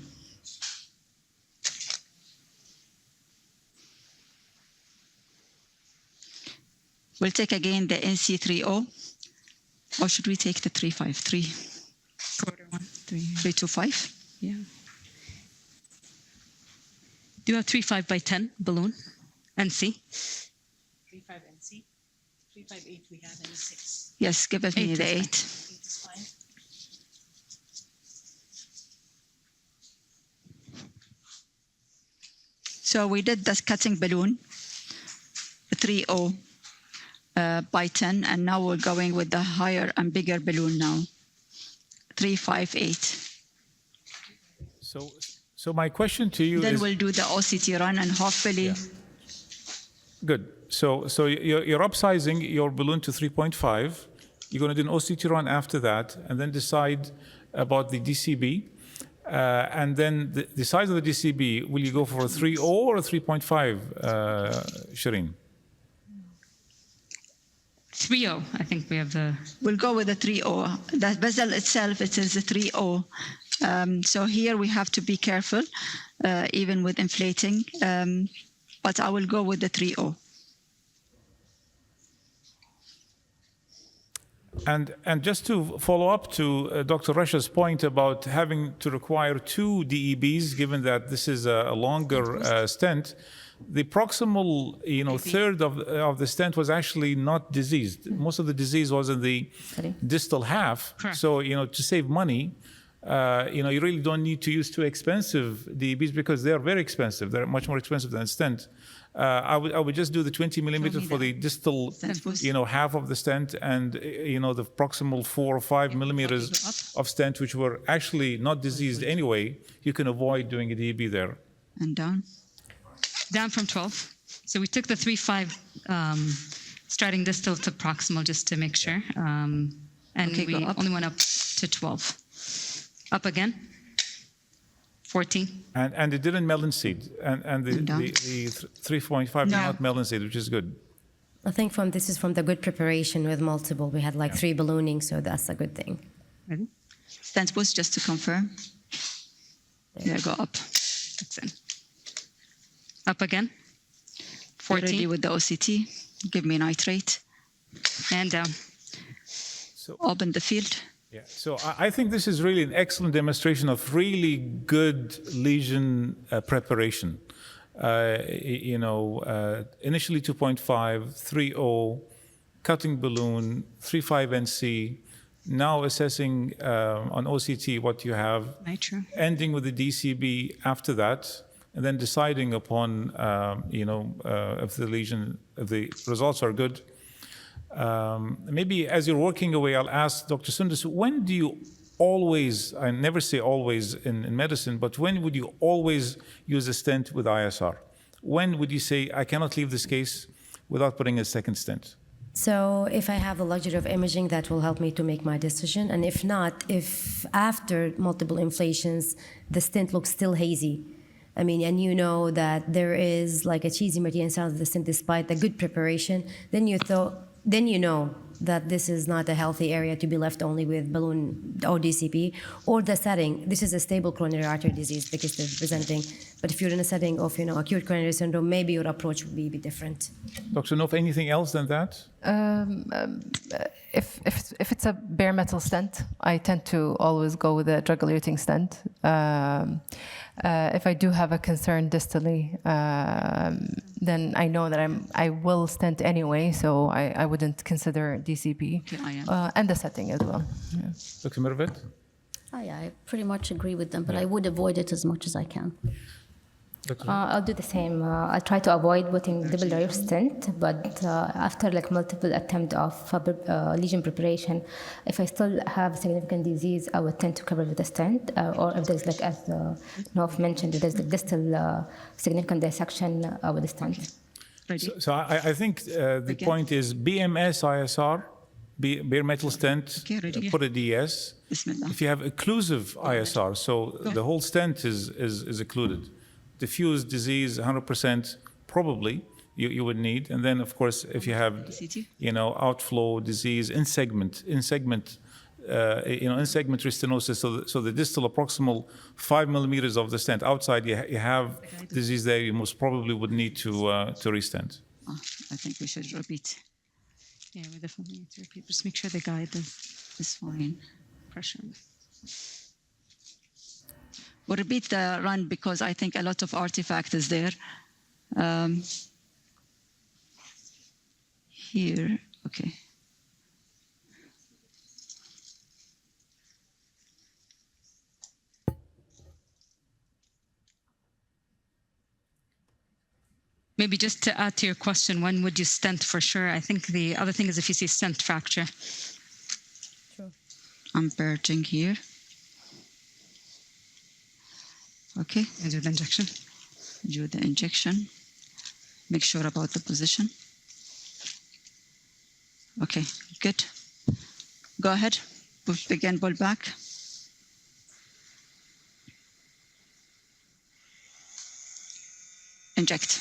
S3: We'll take again the NC30, or should we take the 353?
S4: Quarter 1,
S3: 325?
S4: Yeah. Do you have 3.5 by 10 balloon? NC?
S12: 3.5 NC. 3.58 we have and 6.
S3: Yes, give us me the 8.
S12: 8 is fine.
S3: So we did this cutting balloon, 3.0 by 10, and now we're going with the higher and bigger balloon now, 3.58.
S1: So my question to you
S3: then
S1: is...
S3: Then we'll do the OCT run and hopefully...
S1: Yeah. Good. So you're upsizing your balloon to 3.5. You're going to do an OCT run after that, and then decide about the DCB. And then the size of the DCB, will you go for a 3.0 or a 3.5, Shireen?
S4: 3.0, I think we have the...
S3: We'll go with the 3.0. The bezel itself, it is a 3.0. So here we have to be careful, even with inflating. But I will go with the 3.0.
S1: And just to follow up to Dr. Rasha's point about having to require 2 DEBs, given that this is a longer stent, the proximal, third of the stent was actually not diseased. Most of the disease was in the distal half.
S4: Correct.
S1: So, to save money, you really don't need to use 2 expensive DEBs because they are very expensive. They're much more expensive than stent. I would just do the 20 millimeter for the distal, half of the stent, and the proximal 4 or 5 millimeters of stent, which were actually not diseased anyway. You can avoid doing a DEB there.
S3: And down.
S4: Down from 12. So we took the 3.5 striding distal to proximal just to make sure, and we only went up to 12. Up again. 14.
S1: And it didn't melanseed, and the 3.5 did not melanseed, which is good.
S5: I think this is from the good preparation with multiple. We had 3 ballooning, so that's a good thing.
S4: Ready?
S3: Stent push just to confirm. There, go up.
S4: That's in. Up again. 14.
S3: Ready with the OCT. Give me nitrate.
S4: And down.
S1: So
S3: open the field.
S1: Yeah, so I think this is really an excellent demonstration of really good lesion preparation. Initially 2.5, 3.0, cutting balloon, 3.5 NC, now assessing on OCT what you have,
S4: Nitro.
S1: ending with the DCB after that, and then deciding upon, if the results are good. Maybe as you're working away, I'll ask Dr. Sundus, when do you always, I never say always in medicine, but when would you always use a stent with ISR? When would you say, I cannot leave this case without putting a second stent?
S5: So if I have the luxury of imaging, that will help me to make my decision. And if not, if after multiple inflations, the stent looks still hazy, I mean, and you know that there is like a cheesy meridian sound of the stent despite the good preparation, then you know that this is not a healthy area to be left only with balloon or DCP, or the setting. This is a stable coronary artery disease because they're presenting. But if you're in a setting of acute coronary syndrome, maybe your approach would be different.
S1: Dr. Noof, anything else than that?
S6: If it's a bare metal stent, I tend to always go with a drug-eluting stent. If I do have a concern distally, then I know that I will stent anyway, so I wouldn't consider DCP and the setting as well. Yeah.
S1: Dr. Mirvet?
S2: I pretty much agree with them, but I would avoid it as much as I can.
S7: I'll do the same. I try to avoid putting double layer stent, but after like multiple attempts of lesion preparation, if I still have significant disease, I would tend to cover with a stent, or if there's like, as Noof mentioned, if there's the distal significant dissection with a stent.
S1: So I think the point is BMS ISR, bare metal stent, put a DS. If you have occlusive ISR, so the whole stent is occluded. Diffuse disease, 100% probably you would need, and then of course if you have outflow disease in segment restenosis, so the distal proximal 5 millimeters of the stent outside, you have disease there, you most probably would need to restent.
S3: I think we should repeat. Yeah, we definitely need to repeat. Just make sure the guide is fine. Pressure. We'll repeat the run because I think a lot of artifact is there. Here, okay.
S4: Maybe just to add to your question, when would you stent for sure? I think the other thing is if you see stent fracture.
S5: Sure.
S3: I'm purging here. Okay.
S4: And do the injection.
S3: Do the injection. Make sure about the position. Okay, good. Go ahead. Begin pull back. Inject.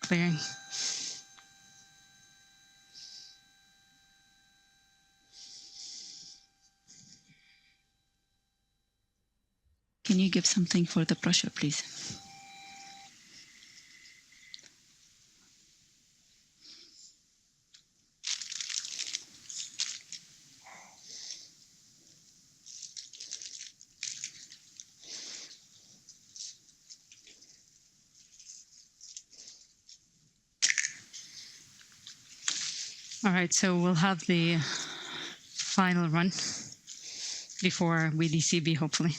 S4: Clearing.
S3: Can you give something for the pressure, please?
S4: All right, so we'll have the final run before we DCB, hopefully.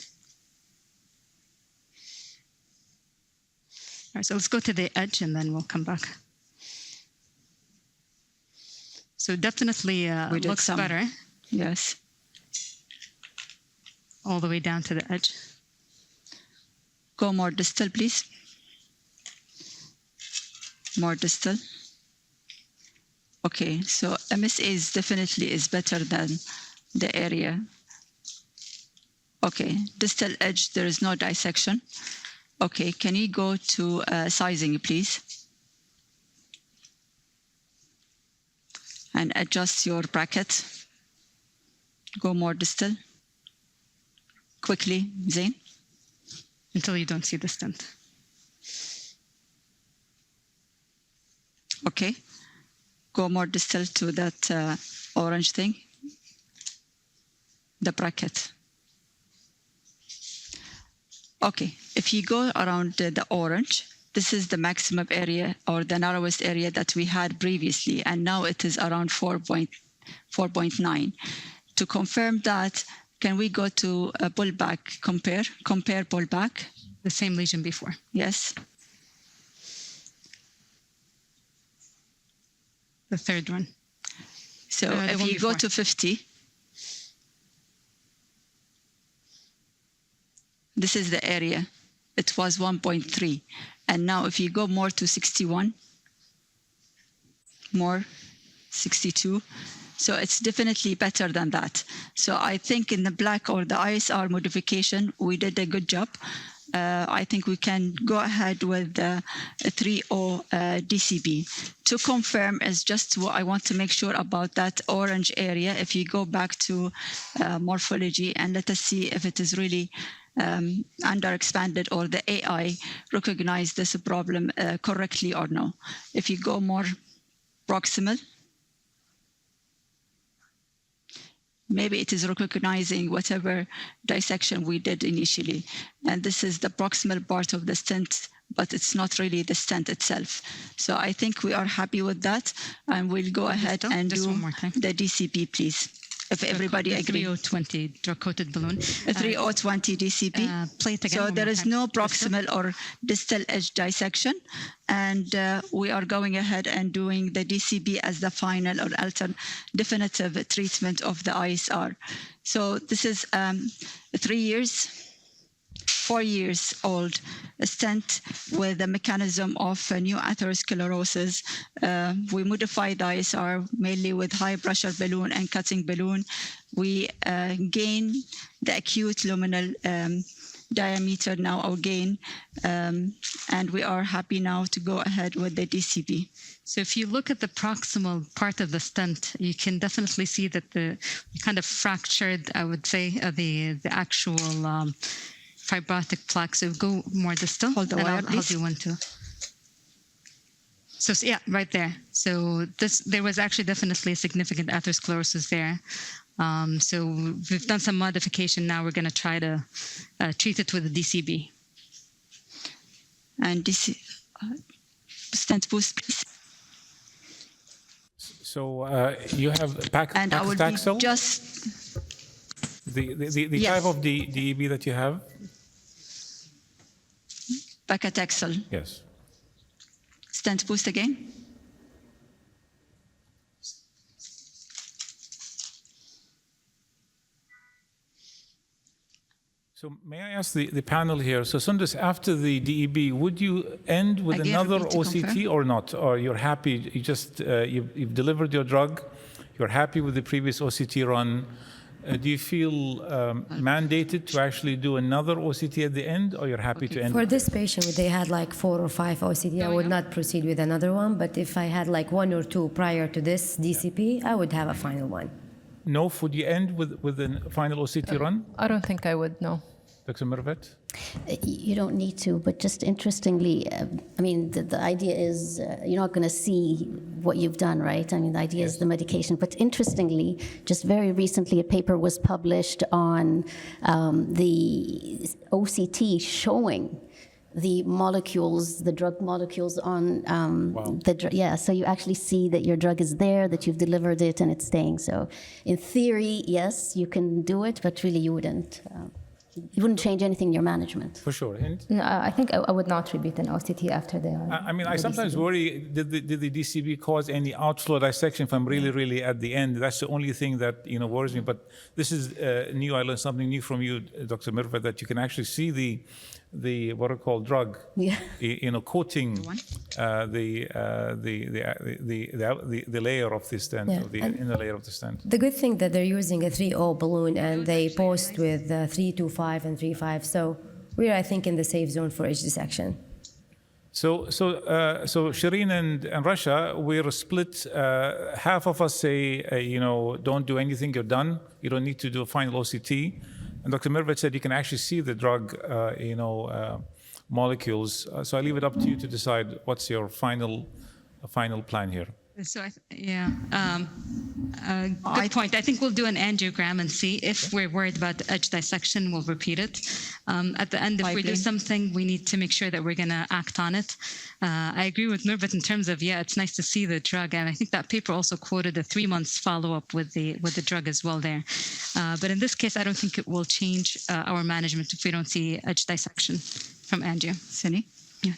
S4: All right, so let's go to the edge and then we'll come back. So definitely looks better.
S3: Yes.
S4: All the way down to the edge.
S3: Go more distal, please. More distal. Okay, so MSA is definitely better than the area. Okay, distal edge, there is no dissection. Okay, can you go to sizing, please? And adjust your bracket. Go more distal. Quickly, Zain.
S4: Until you don't see the stent.
S3: Okay. Go more distal to that orange thing. The bracket. Okay, if you go around the orange, this is the maximum area or the narrowest area that we had previously, and now it is around 4.9. To confirm that, can we go to a pullback, compare pullback?
S4: The same lesion before.
S3: Yes.
S4: The third one.
S3: So if you go to 50, this is the area. It was 1.3. And now if you go more to 61, more 62, so it's definitely better than that. So I think in the black or the ISR modification, we did a good job. I think we can go ahead with the 3.0 DCB. To confirm is just what I want to make sure about that orange area. If you go back to morphology and let us see if it is really underexpanded or the AI recognize this problem correctly or no. If you go more proximal, maybe it is recognizing whatever dissection we did initially. And this is the proximal part of the stent, but it's not really the stent itself. So I think we are happy with that. And we'll go ahead and do the DCP, please. If everybody agrees.
S4: 3020 drug-coated balloon.
S3: A 3020 DCP.
S4: Play it again.
S3: So there is no proximal or distal edge dissection. And we are going ahead and doing the DCB as the final or definitive treatment of the ISR. So this is 4 years old stent with a mechanism of new atherosclerosis. We modified the ISR mainly with high pressure balloon and cutting balloon. We gain the acute luminal diameter now, or gain, and we are happy now to go ahead with the DCB.
S4: So if you look at the proximal part of the stent, you can definitely see that the kind of fractured, I would say, the actual fibrotic plaque. So go more distal.
S3: Hold the wire, please.
S4: How do you want to? So yeah, right there. So there was actually definitely a significant atherosclerosis there. So we've done some modification. Now we're going to try to treat it with a DCB.
S3: And stent boost, please.
S1: So you have paclitaxel?
S3: Just
S1: the
S3: yes.
S1: type of the DEB that you have?
S3: Paclitaxel.
S1: Yes.
S3: Stent boost again.
S1: So may I ask the panel here, so Sundus, after the DEB, would you end with another OCT or not? Or you're happy, you've delivered your drug, you're happy with the previous OCT run. Do you feel mandated to actually do another OCT at the end, or you're happy to end?
S5: For this patient, if they had like 4 or 5 OCT, I would not proceed with another one. But if I had like 1 or 2 prior to this DCP, I would have a final one.
S1: No, would you end with a final OCT run?
S6: I don't think I would, no.
S1: Dr. Mirvet?
S2: You don't need to, but just interestingly, I mean, the idea is you're not going to see what you've done, right? I mean, the idea is the medication. But interestingly, just very recently, a paper was published on the OCT showing the molecules, the drug molecules on the drug. Yeah, so you actually see that your drug is there, that you've delivered it, and it's staying. So in theory, yes, you can do it, but really you wouldn't. You wouldn't change anything in your management.
S1: For sure.
S7: No, I think I would not repeat an OCT after the.
S1: I sometimes worry, did the DCB cause any outflow dissection if I'm really at the end? That's the only thing that worries me. But this is new. I learned something new from you, Dr. Mirva, that you can actually see the what are called drug, coating the layer of the stent, or the inner layer of the stent.
S5: The good thing that they're using a 3.0 balloon and they post with 3.25 and 3.5, so we're, I think, in the safe zone for edge dissection.
S1: So Shireen and Rasha, we're split. Half of us say, don't do anything, you're done. You don't need to do a final OCT. And Dr. Mirvet said you can actually see the drug, molecules. So I leave it up to you to decide what's your final plan here.
S4: So good point. I think we'll do an angiogram and see if we're worried about the edge dissection. We'll repeat it. At the end, if we do something, we need to make sure that we're going to act on it. I agree with Mirvat in terms of it's nice to see the drug, and I think that paper also quoted a 3 months follow-up with the drug as well there. But in this case, I don't think it will change our management if we don't see edge dissection from angio.
S3: Sini? Yeah.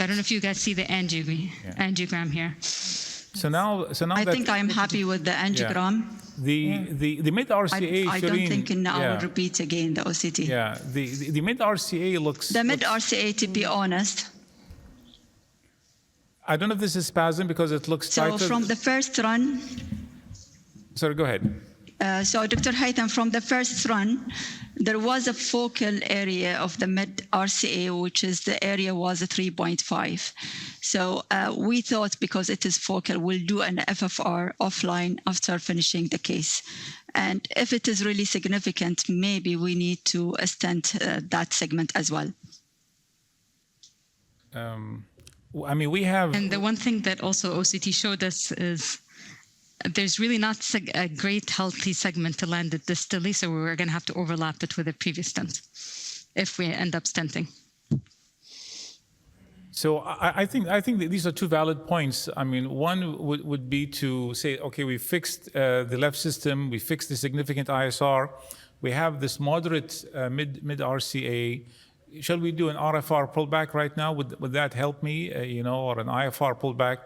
S4: I don't know if you guys see the angiogram here.
S1: So now
S3: I think I'm happy with the angiogram.
S1: The mid RCA.
S3: I don't think I will repeat again the OCT.
S1: Yeah, the mid RCA looks.
S3: The mid RCA, to be honest.
S1: I don't know if this is spasm because it looks tighter.
S3: So from the first run.
S1: Sorry, go ahead.
S3: So Dr. Haytham, from the first run, there was a focal area of the mid RCA, which is the area was 3.5. So we thought because it is focal, we'll do an FFR offline after finishing the case. And if it is really significant, maybe we need to stent that segment as well.
S1: I mean, we have...
S4: And the one thing that also OCT showed us is there's really not a great healthy segment to land it distally, so we're going to have to overlap it with a previous stent if we end up stenting.
S1: So I think that these are two valid points. I mean, one would be to say, okay, we fixed the left system, we fixed the significant ISR, we have this moderate mid RCA. Shall we do an RFR pullback right now? Would that help me, or an IFR pullback?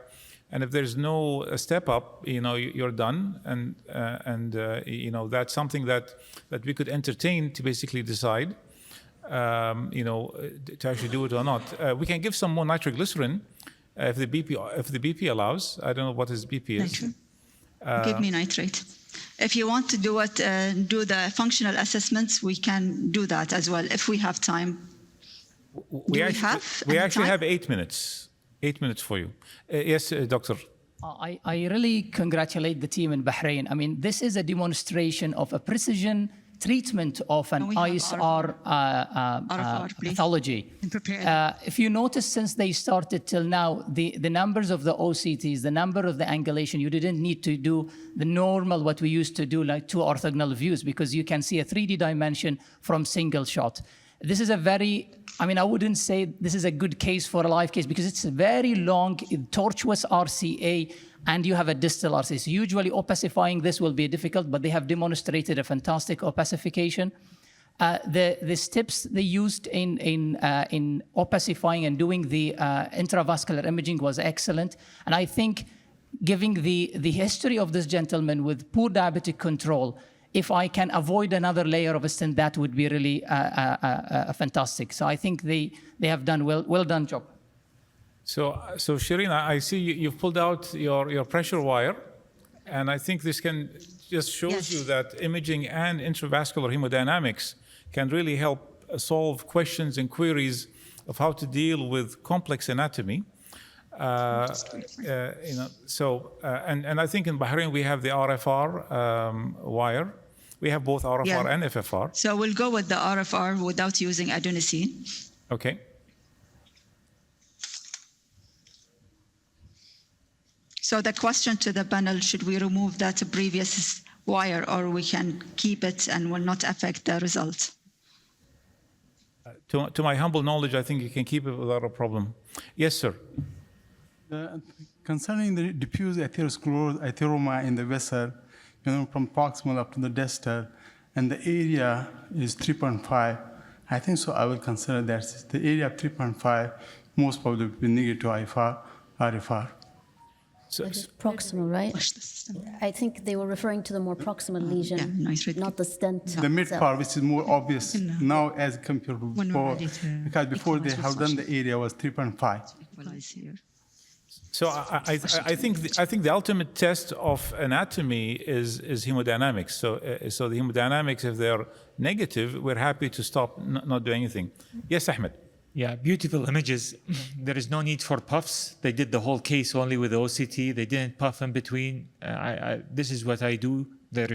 S1: And if there's no step up, you're done. And that's something that we could entertain to basically decide, to actually do it or not. We can give some more nitroglycerin if the BP allows. I don't know what his BP is.
S3: Give me nitrate. If you want to do it, do the functional assessments, we can do that as well if we have time.
S1: We actually have 8 minutes. 8 minutes for you. Yes, doctor.
S8: I really congratulate the team in Bahrain. I mean, this is a demonstration of a precision treatment of an ISR pathology. If you notice, since they started till now, the numbers of the OCTs, the number of the angulation, you didn't need to do the normal, what we used to do, like 2 orthogonal views, because you can see a 3D dimension from single shot. This is a very, I wouldn't say this is a good case for a live case because it's a very long, tortuous RCA and you have a distal RCA. So usually opacifying this will be difficult, but they have demonstrated a fantastic opacification. The steps they used in opacifying and doing the intravascular imaging was excellent. And I think giving the history of this gentleman with poor diabetic control, if I can avoid another layer of a stent, that would be really fantastic. So I think they have done well done job.
S1: So Shireen, I see you've pulled out your pressure wire, and I think this can just shows you that imaging and intravascular hemodynamics can really help solve questions and queries of how to deal with complex anatomy. And I think in Bahrain we have the RFR wire. We have both RFR and FFR.
S3: So we'll go with the RFR without using adenosine.
S1: Okay.
S3: So the question to the panel, should we remove that previous wire or we can keep it and will not affect the result?
S1: To my humble knowledge, I think you can keep it without a problem. Yes, sir.
S13: Concerning the diffuse atheroma in the vessel, from proximal up to the distal, and the area is 3.5, I think so I will consider that the area of 3.5 most probably will be negative RFR.
S2: So proximal, right? I think they were referring to the more proximal lesion, not the stent.
S13: The mid part, which is more obvious now as compared to before, because before they have done the area was 3.5.
S1: So I think the ultimate test of anatomy is hemodynamics. So the hemodynamics, if they're negative, we're happy to stop, not do anything. Yes, Ahmed.
S14: Yeah, beautiful images. There is no need for puffs. They did the whole case only with OCT. They didn't puff in between. This is what I do. There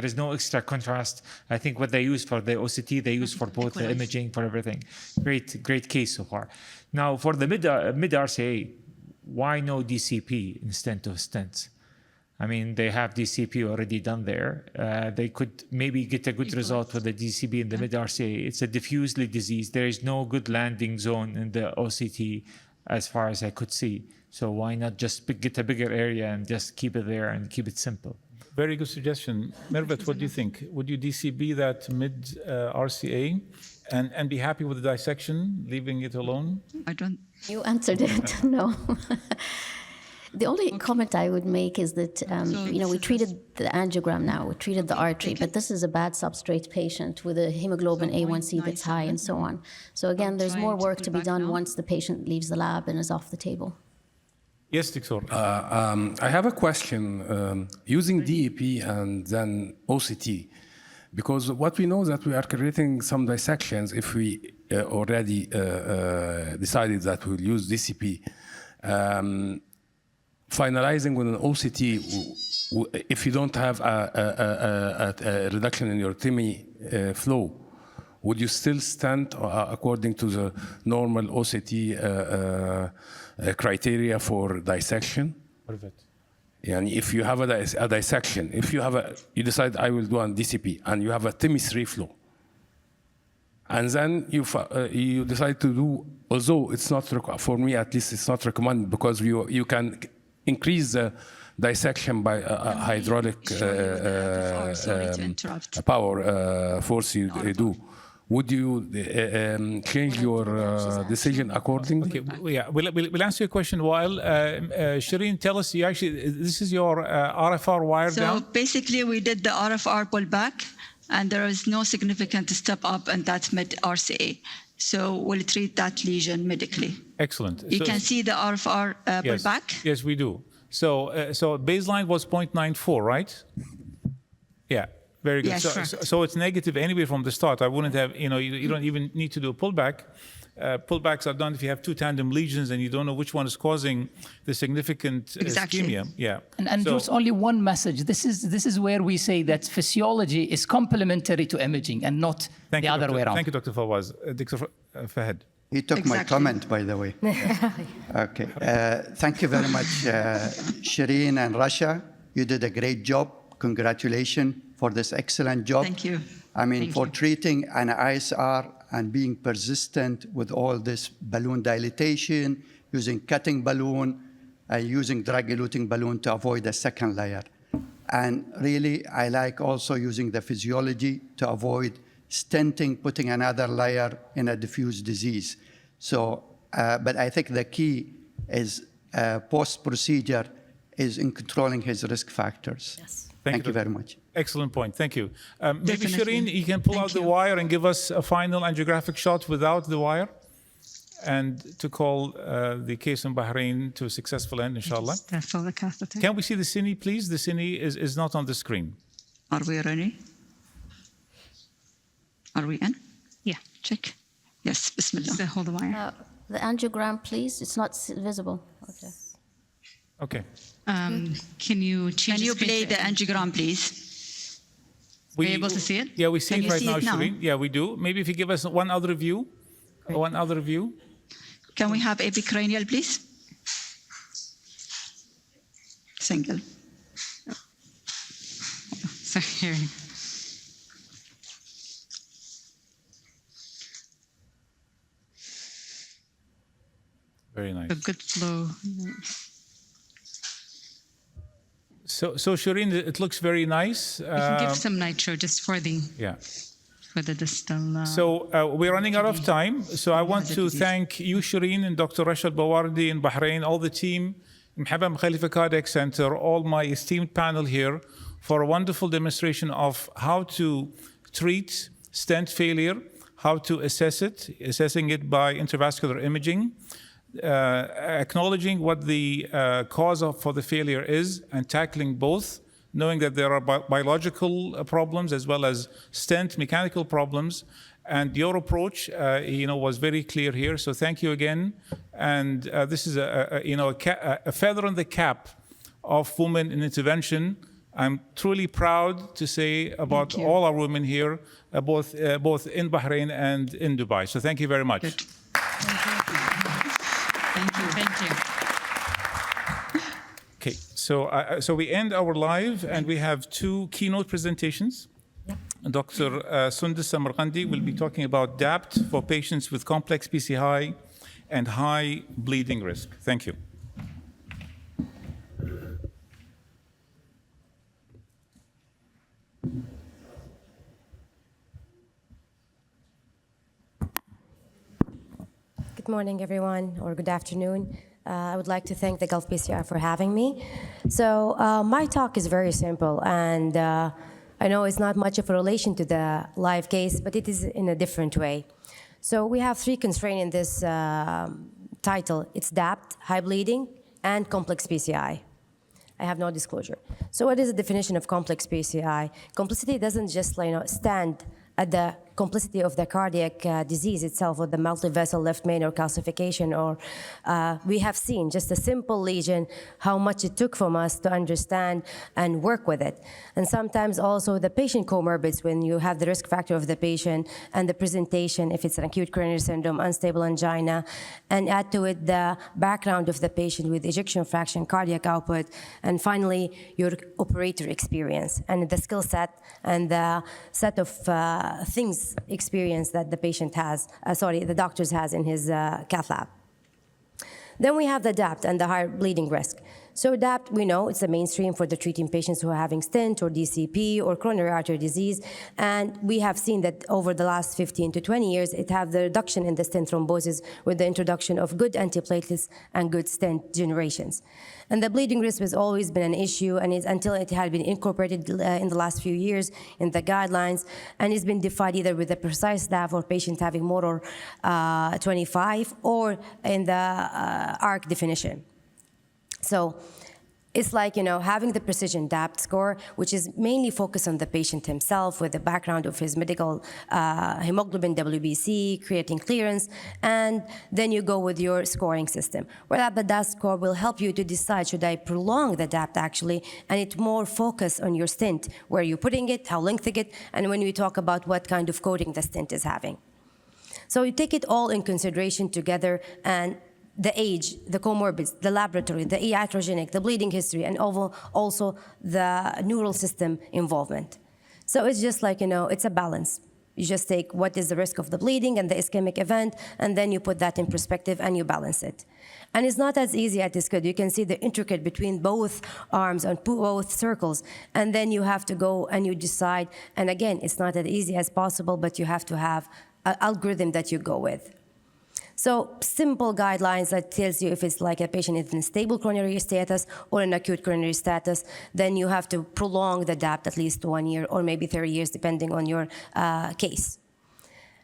S14: is no extra contrast. I think what they use for the OCT, they use for both the imaging, for everything. Great case so far. Now for the mid RCA, why no DCP instead of stents? I mean, they have DCP already done there. They could maybe get a good result with the DCP in the mid RCA. It's a diffusely disease. There is no good landing zone in the OCT as far as I could see. So why not just get a bigger area and just keep it there and keep it simple?
S1: Very good suggestion. Mervet, what do you think? Would you DCB that mid RCA and be happy with the dissection, leaving it alone?
S3: I don't
S2: You answered it. No. The only comment I would make is that, we treated the angiogram now, we treated the artery, but this is a bad substrate patient with a hemoglobin A1C that's high and so on. So again, there's more work to be done once the patient leaves the lab and is off the table.
S1: Yes, Dr.
S15: I have a question using DAP and then OCT, because what we know is that we are creating some dissections if we already decided that we'll use DCP. Finalizing with an OCT, if you don't have a reduction in your TIMI flow, would you still stent according to the normal OCT criteria for dissection? And if you have a dissection, if you decide I will do on DCP and you have a TIMI3 flow, and then you decide to do, although it's not, for me at least, it's not recommended because you can increase the dissection by hydraulic power force you do. Would you change your decision accordingly?
S1: Okay, yeah, we'll answer your question while Shireen, tell us, this is your RFR wire down?
S3: So basically we did the RFR pullback and there is no significant step up and that's mid-RCA. So we'll treat that lesion medically.
S1: Excellent.
S3: You can see the RFR pullback?
S1: Yes, we do. So baseline was 0.94, right? Yeah, very good.
S3: Yes,
S1: so it's negative anyway from the start. I wouldn't have, you don't even need to do a pullback. Pullbacks are done if you have two tandem lesions and you don't know which one is causing the significant ischemia. Yeah.
S8: And there's only one message. This is where we say that physiology is complementary to imaging and not the other way around.
S1: Thank you, Dr. Fawaz. Dr. Fahed.
S16: He took my comment, by the way. Okay. Thank you very much, Shireen and Rasha. You did a great job. Congratulations for this excellent job.
S3: Thank you.
S16: I mean, for treating an ISR and being persistent with all this balloon dilatation, using cutting balloon, using drug-eluting balloon to avoid a second layer. And really, I like also using the physiology to avoid stenting, putting another layer in a diffuse disease. So, but I think the key is post-procedure is in controlling his risk factors.
S2: Yes.
S16: Thank you very much.
S1: Excellent point. Thank you. Maybe Shireen, you can pull out the wire and give us a final angiographic shot without the wire, and to call the case in Bahrain to a successful end, inshallah. Can we see the cine, please? The cine is not on the screen.
S3: Are we ready? Are we in?
S4: Yeah.
S3: Check. Yes, bismillah.
S4: So hold the wire.
S2: The angiogram, please. It's not visible. Okay.
S1: Okay.
S4: Can you
S3: play the angiogram, please?
S4: Are you able to see it?
S1: Yeah, we see it right now,
S3: now,
S1: Shireen. Yeah, we do. Maybe if you give us one other view. One other view.
S3: Can we have epicranial, please? Single.
S4: Sorry.
S1: Very nice.
S4: A good flow.
S1: So Shireen, it looks very nice.
S4: You can give some nitro just for the distal.
S1: So we're running out of time. So I want to thank you, Shireen, and Dr. Rashad Bawardi in Bahrain, all the team, Mohammed Khalifa Cardiac Center, all my esteemed panel here for a wonderful demonstration of how to treat stent failure, how to assess it, assessing it by intravascular imaging, acknowledging what the cause for the failure is and tackling both, knowing that there are biological problems as well as stent mechanical problems. And your approach, was very clear here. So thank you again. And this is a feather in the cap of women in intervention. I'm truly proud to say about all our women here, both in Bahrain and in Dubai. So thank you very much.
S3: Good. Thank you.
S1: Okay, so we end our live, and we have two keynote presentations. Dr. Sundus Samarkandi will be talking about DAPT for patients with complex PCI and high bleeding risk. Thank you.
S5: Good Good morning, everyone, or good afternoon. I would like to thank the Gulf PCI for having me. So my talk is very simple, and I know it's not much of a relation to the live case, but it is in a different way. So we have 3 constraints in this title. It's DAPT, high bleeding, and complex PCI. I have no disclosure. So what is the definition of complex PCI? Complexity doesn't just stand at the complexity of the cardiac disease itself, or the multivessel left main or calcification, or we have seen just a simple lesion, how much it took from us to understand and work with it. And sometimes also the patient comorbids, when you have the risk factor of the patient and the presentation, if it's an acute coronary syndrome, unstable angina, and add to it the background of the patient with ejection fraction, cardiac output, and finally your operator experience and the skill set and the set of things experience that the patient has, the doctors has in his cath lab. Then we have the DAPT and the higher bleeding risk. So DAPT, we know it's the mainstream for the treating patients who are having stent or DCP or coronary artery disease. And we have seen that over the last 15 to 20 years, it have the reduction in the stent thrombosis with the introduction of good antiplatelets and good stent generations. And the bleeding risk has always been an issue, and until it had been incorporated in the last few years in the guidelines, and it's been defined either with a precise staff or patient having motor 25 or in the ARC definition. So it's like, having the precision DAPT score, which is mainly focused on the patient himself with the background of his medical hemoglobin, WBC, creatine clearance, and then you go with your scoring system. Where the DAPT score will help you to decide, should I prolong the DAPT actually, and it's more focused on your stent, where you're putting it, how lengthy it, and when we talk about what kind of coating the stent is having. So you take it all in consideration together, and the age, the comorbids, the laboratory, the iatrogenic, the bleeding history, and also the neural system involvement. So it's just like, it's a balance. You just take what is the risk of the bleeding and the ischemic event, and then you put that in perspective and you balance it. And it's not as easy as it's good. You can see the intricate between both arms and both circles, and then you have to go and you decide. And again, it's not as easy as possible, but you have to have an algorithm that you go with. So simple guidelines that tells you if it's like a patient is in stable coronary status or an acute coronary status, then you have to prolong the DAPT at least 1 year or maybe 30 years, depending on your case.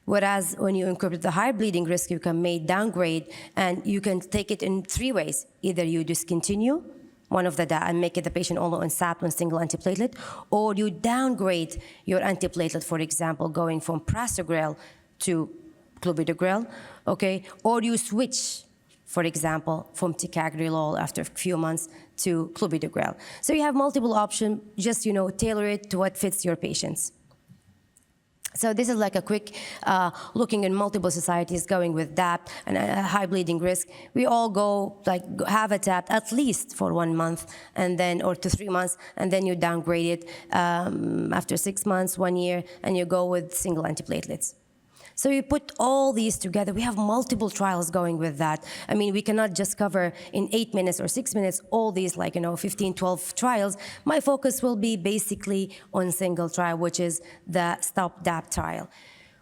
S5: Whereas when you incorporate the high bleeding risk, you can make downgrade, and you can take it in 3 ways. Either you discontinue one of the DAPT and make it the patient only on SAP, on single antiplatelet, or you downgrade your antiplatelet, for example, going from prasugrel to clopidogrel, okay? Or you switch, for example, from ticagrelol after a few months to clopidogrel. So you have multiple options, just, tailor it to what fits your patients. So this is like a quick looking in multiple societies going with DAPT and a high bleeding risk. We all go have a DAPT at least for 1 month and then, or to 3 months, and then you downgrade it after 6 months, 1 year, and you go with single antiplatelets. So you put all these together. We have multiple trials going with that. I mean, we cannot just cover in 8 minutes or 6 minutes all these 15, 12 trials. My focus will be basically on single trial, which is the STOP DAPT trial.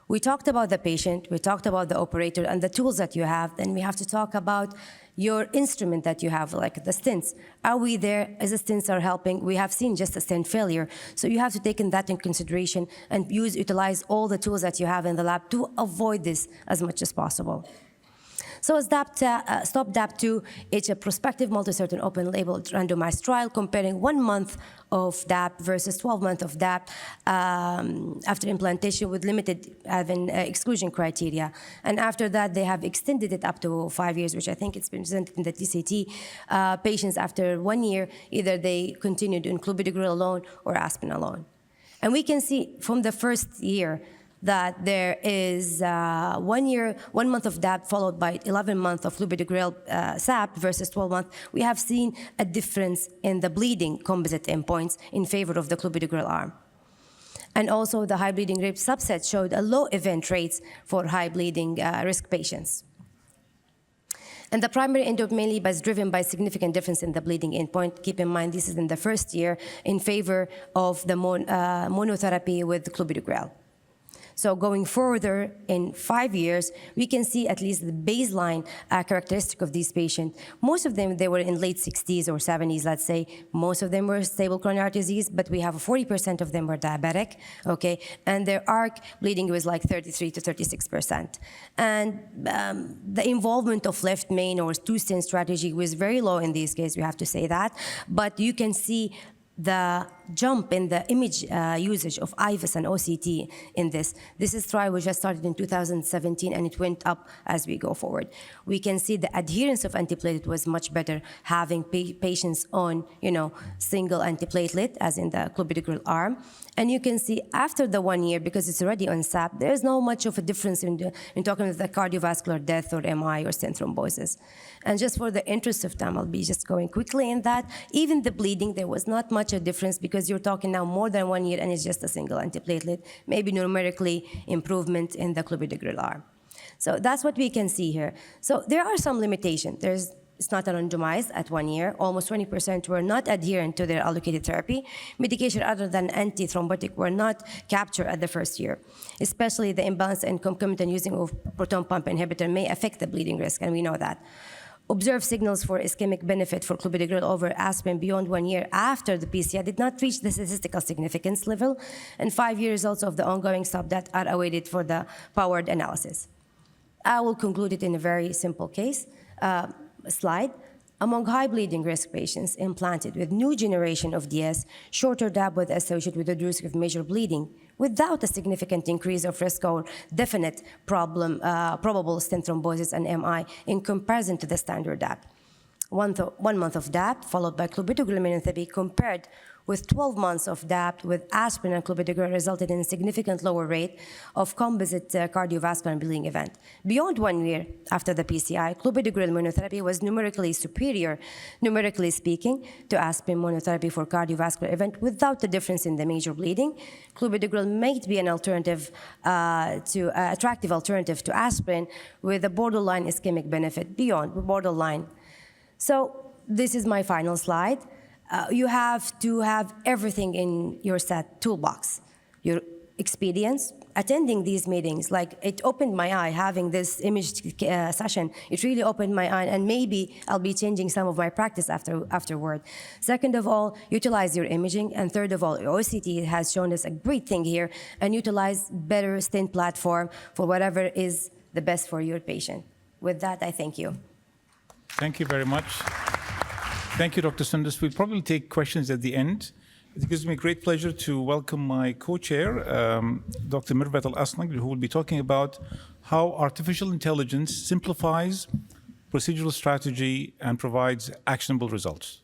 S5: We talked about the patient, we talked about the operator and the tools that you have, then we have to talk about your instrument that you have, like the stents. Are we there as the stents are helping? We have seen just a stent failure. So you have to take that in consideration and utilize all the tools that you have in the lab to avoid this as much as possible. So as STOP DAPT2, it's a prospective multi-center open-label randomized trial comparing 1 month of DAPT versus 12 months of DAPT after implantation with limited exclusion criteria. And after that, they have extended it up to 5 years, which I think it's been presented in the TCT. Patients after 1 year, either they continued in clopidogrel alone or aspirin alone. And we can see from the first year that there is 1 month of DAPT followed by 11 months of clopidogrel SAP versus 12 months. We have seen a difference in the bleeding composite endpoints in favor of the clopidogrel arm. And also the high bleeding rate subset showed a low event rates for high bleeding risk patients. And the primary endpoint mainly was driven by significant difference in the bleeding endpoint. Keep in mind, this is in the first year in favor of the monotherapy with clopidogrel. So going further in 5 years, we can see at least the baseline characteristic of these patients. Most of them, they were in late 60s or 70s, let's say. Most of them were stable coronary disease, but we have 40% of them were diabetic, okay? And their arc bleeding was like 33 to 36%. And the involvement of left main or two-stent strategy was very low in these cases, we have to say that. But you can see the jump in the image usage of IVUS and OCT in this. This is trial we just started in 2017, and it went up as we go forward. We can see the adherence of antiplatelet was much better, having patients on, single antiplatelet, as in the clopidogrel arm. And you can see after the 1 year, because it's already on SAP, there's no much of a difference in talking about the cardiovascular death or MI or stent thrombosis. And just for the interest of time, I'll be just going quickly in that. Even the bleeding, there was not much a difference because you're talking now more than 1 year and it's just a single antiplatelet, maybe numerically improvement in the clopidogrel arm. So that's what we can see here. So there are some limitations. It's not randomized at 1 year. Almost 20% were not adherent to their allocated therapy. Medication other than antithrombotic were not captured at the first year. Especially the imbalance and concomitant using of proton pump inhibitor may affect the bleeding risk, and we know that. Observed signals for ischemic benefit for clopidogrel over aspirin beyond 1 year after the PCI did not reach the statistical significance level, and 5-year results of the ongoing stop-that are awaited for the powered analysis. I will conclude it in a very simple case. Slide. Among high bleeding risk patients implanted with new generation of DS, shorter DAPT was associated with a risk of major bleeding without a significant increase of risk or definite probable stent thrombosis and MI in comparison to the standard DAPT. 1 month of DAPT followed by clopidogrel immunotherapy compared with 12 months of DAPT with aspirin and clopidogrel resulted in a significant lower rate of composite cardiovascular bleeding event. Beyond 1 year after the PCI, clopidogrel monotherapy was numerically superior, numerically speaking, to aspirin monotherapy for cardiovascular event without the difference in the major bleeding. Clopidogrel might be an alternative attractive alternative to aspirin with a borderline ischemic benefit beyond borderline. So this is my final slide. You have to have everything in your set toolbox. Your experience, attending these meetings, like it opened my eye having this image session. It really opened my eye, and maybe I'll be changing some of my practice afterward. Second of all, utilize your imaging, and third of all, OCT has shown us a great thing here, and utilize better stent platform for whatever is the best for your patient. With that, I thank you.
S1: Thank you very much. Thank you, Dr. Sundus. We'll probably take questions at the end. It gives me great pleasure to welcome my co-chair, Dr. Mirvat Al-Asnag, who will be talking about how artificial intelligence simplifies procedural strategy and provides actionable results.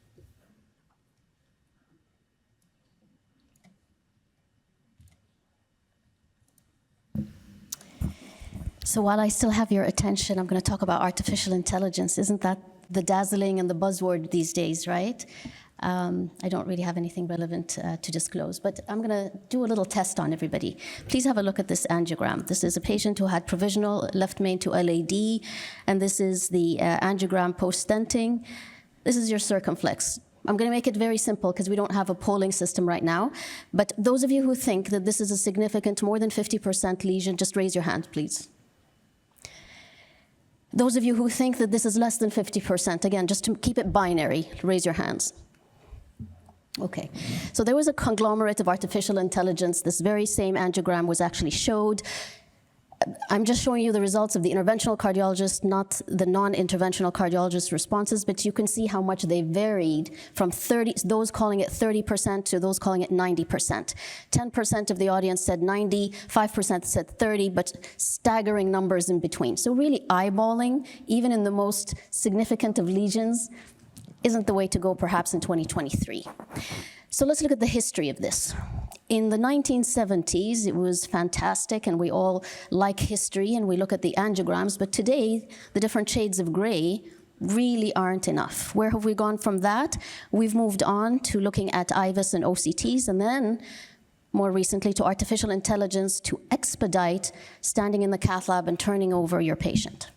S2: So while I still have your attention, I'm going to talk about artificial intelligence. Isn't that the dazzling and the buzzword these days, right? I don't really have anything relevant to disclose, but I'm going to do a little test on everybody. Please have a look at this angiogram. This is a patient who had provisional left main to LAD, and this is the angiogram post-stenting. This is your circumflex. I'm going to make it very simple because we don't have a polling system right now, but those of you who think that this is a significant more than 50% lesion, just raise your hand, please. Those of you who think that this is less than 50%, again, just to keep it binary, raise your hands. Okay, so there was a conglomerate of artificial intelligence. This very same angiogram was actually showed. I'm just showing you the results of the interventional cardiologist, not the non-interventional cardiologist responses, but you can see how much they varied from those calling it 30% to those calling it 90%. 10% of the audience said 90, 5% said 30, but staggering numbers in between. So really eyeballing, even in the most significant of lesions, isn't the way to go perhaps in 2023. So let's look at the history of this. In the 1970s, it was fantastic, and we all like history, and we look at the angiograms, but today, the different shades of gray really aren't enough. Where have we gone from that? We've moved on to looking at IVUS and OCTs, and then more recently to artificial intelligence to expedite standing in the cath lab and turning over your patient.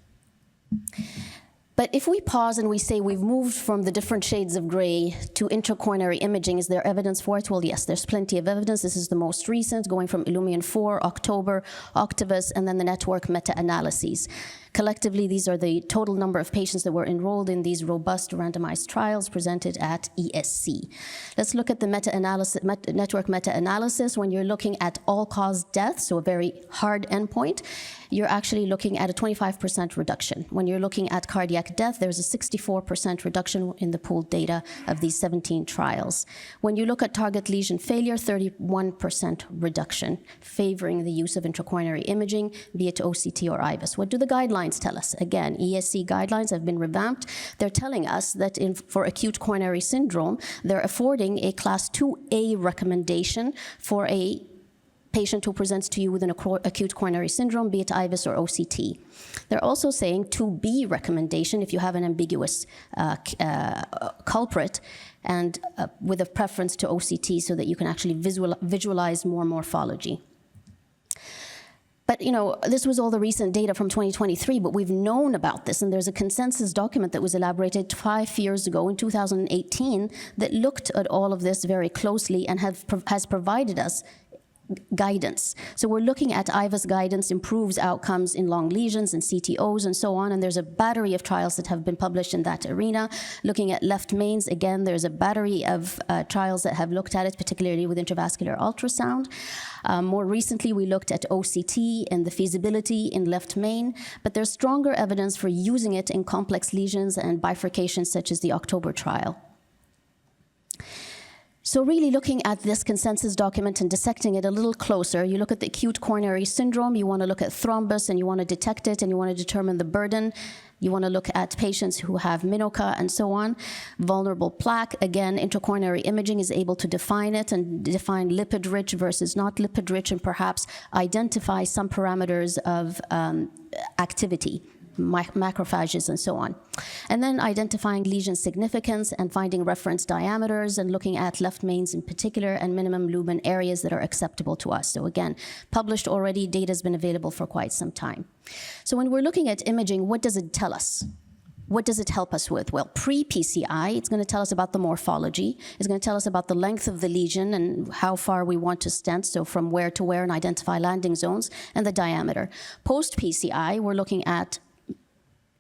S2: But if we pause and we say we've moved from the different shades of gray to intracoronary imaging, is there evidence for it? Well, yes, there's plenty of evidence. This is the most recent, going from Illumian 4, October, Octavus, and then the network meta-analyses. Collectively, these are the total number of patients that were enrolled in these robust randomized trials presented at ESC. Let's look at the network meta-analysis. When you're looking at all-cause death, so a very hard endpoint, you're actually looking at a 25% reduction. When you're looking at cardiac death, there's a 64% reduction in the pooled data of these 17 trials. When you look at target lesion failure, 31% reduction, favoring the use of intracoronary imaging, be it OCT or IVUS. What do the guidelines tell us? Again, ESC guidelines have been revamped. They're telling us that for acute coronary syndrome, they're affording a class 2A recommendation for a patient who presents to you with an acute coronary syndrome, be it IVUS or OCT. They're also saying 2B recommendation if you have an ambiguous culprit, and with a preference to OCT so that you can actually visualize more morphology. But this was all the recent data from 2023, but we've known about this, and there's a consensus document that was elaborated 5 years ago in 2018 that looked at all of this very closely and has provided us guidance. So we're looking at IVUS guidance improves outcomes in long lesions and CTOs and so on, and there's a battery of trials that have been published in that arena. Looking at left mains, again, there's a battery of trials that have looked at it, particularly with intravascular ultrasound. More recently, we looked at OCT and the feasibility in left main, but there's stronger evidence for using it in complex lesions and bifurcations such as the October trial. So really looking at this consensus document and dissecting it a little closer, you look at the acute coronary syndrome, you want to look at thrombus and you want to detect it and you want to determine the burden. You want to look at patients who have MINOCA and so on. Vulnerable plaque, again, intracoronary imaging is able to define it and define lipid-rich versus not lipid-rich and perhaps identify some parameters of activity, macrophages and so on. And then identifying lesion significance and finding reference diameters and looking at left mains in particular and minimum lumen areas that are acceptable to us. So again, published already, data's been available for quite some time. So when we're looking at imaging, what does it tell us? What does it help us with? Well, pre-PCI, it's going to tell us about the morphology. It's going to tell us about the length of the lesion and how far we want to stent, so from where to where, and identify landing zones, and the diameter. Post-PCI, we're looking at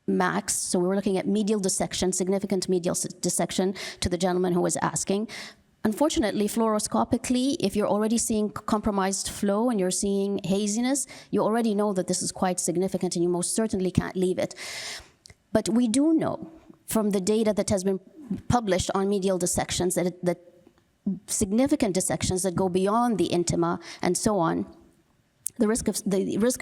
S2: max, so we were looking at medial dissection, significant medial dissection to the gentleman who was asking. Unfortunately, fluoroscopically, if you're already seeing compromised flow and you're seeing haziness, you already know that this is quite significant and you most certainly can't leave it. But we do know from the data that has been published on medial dissections that significant dissections that go beyond the intima and so on, the risk of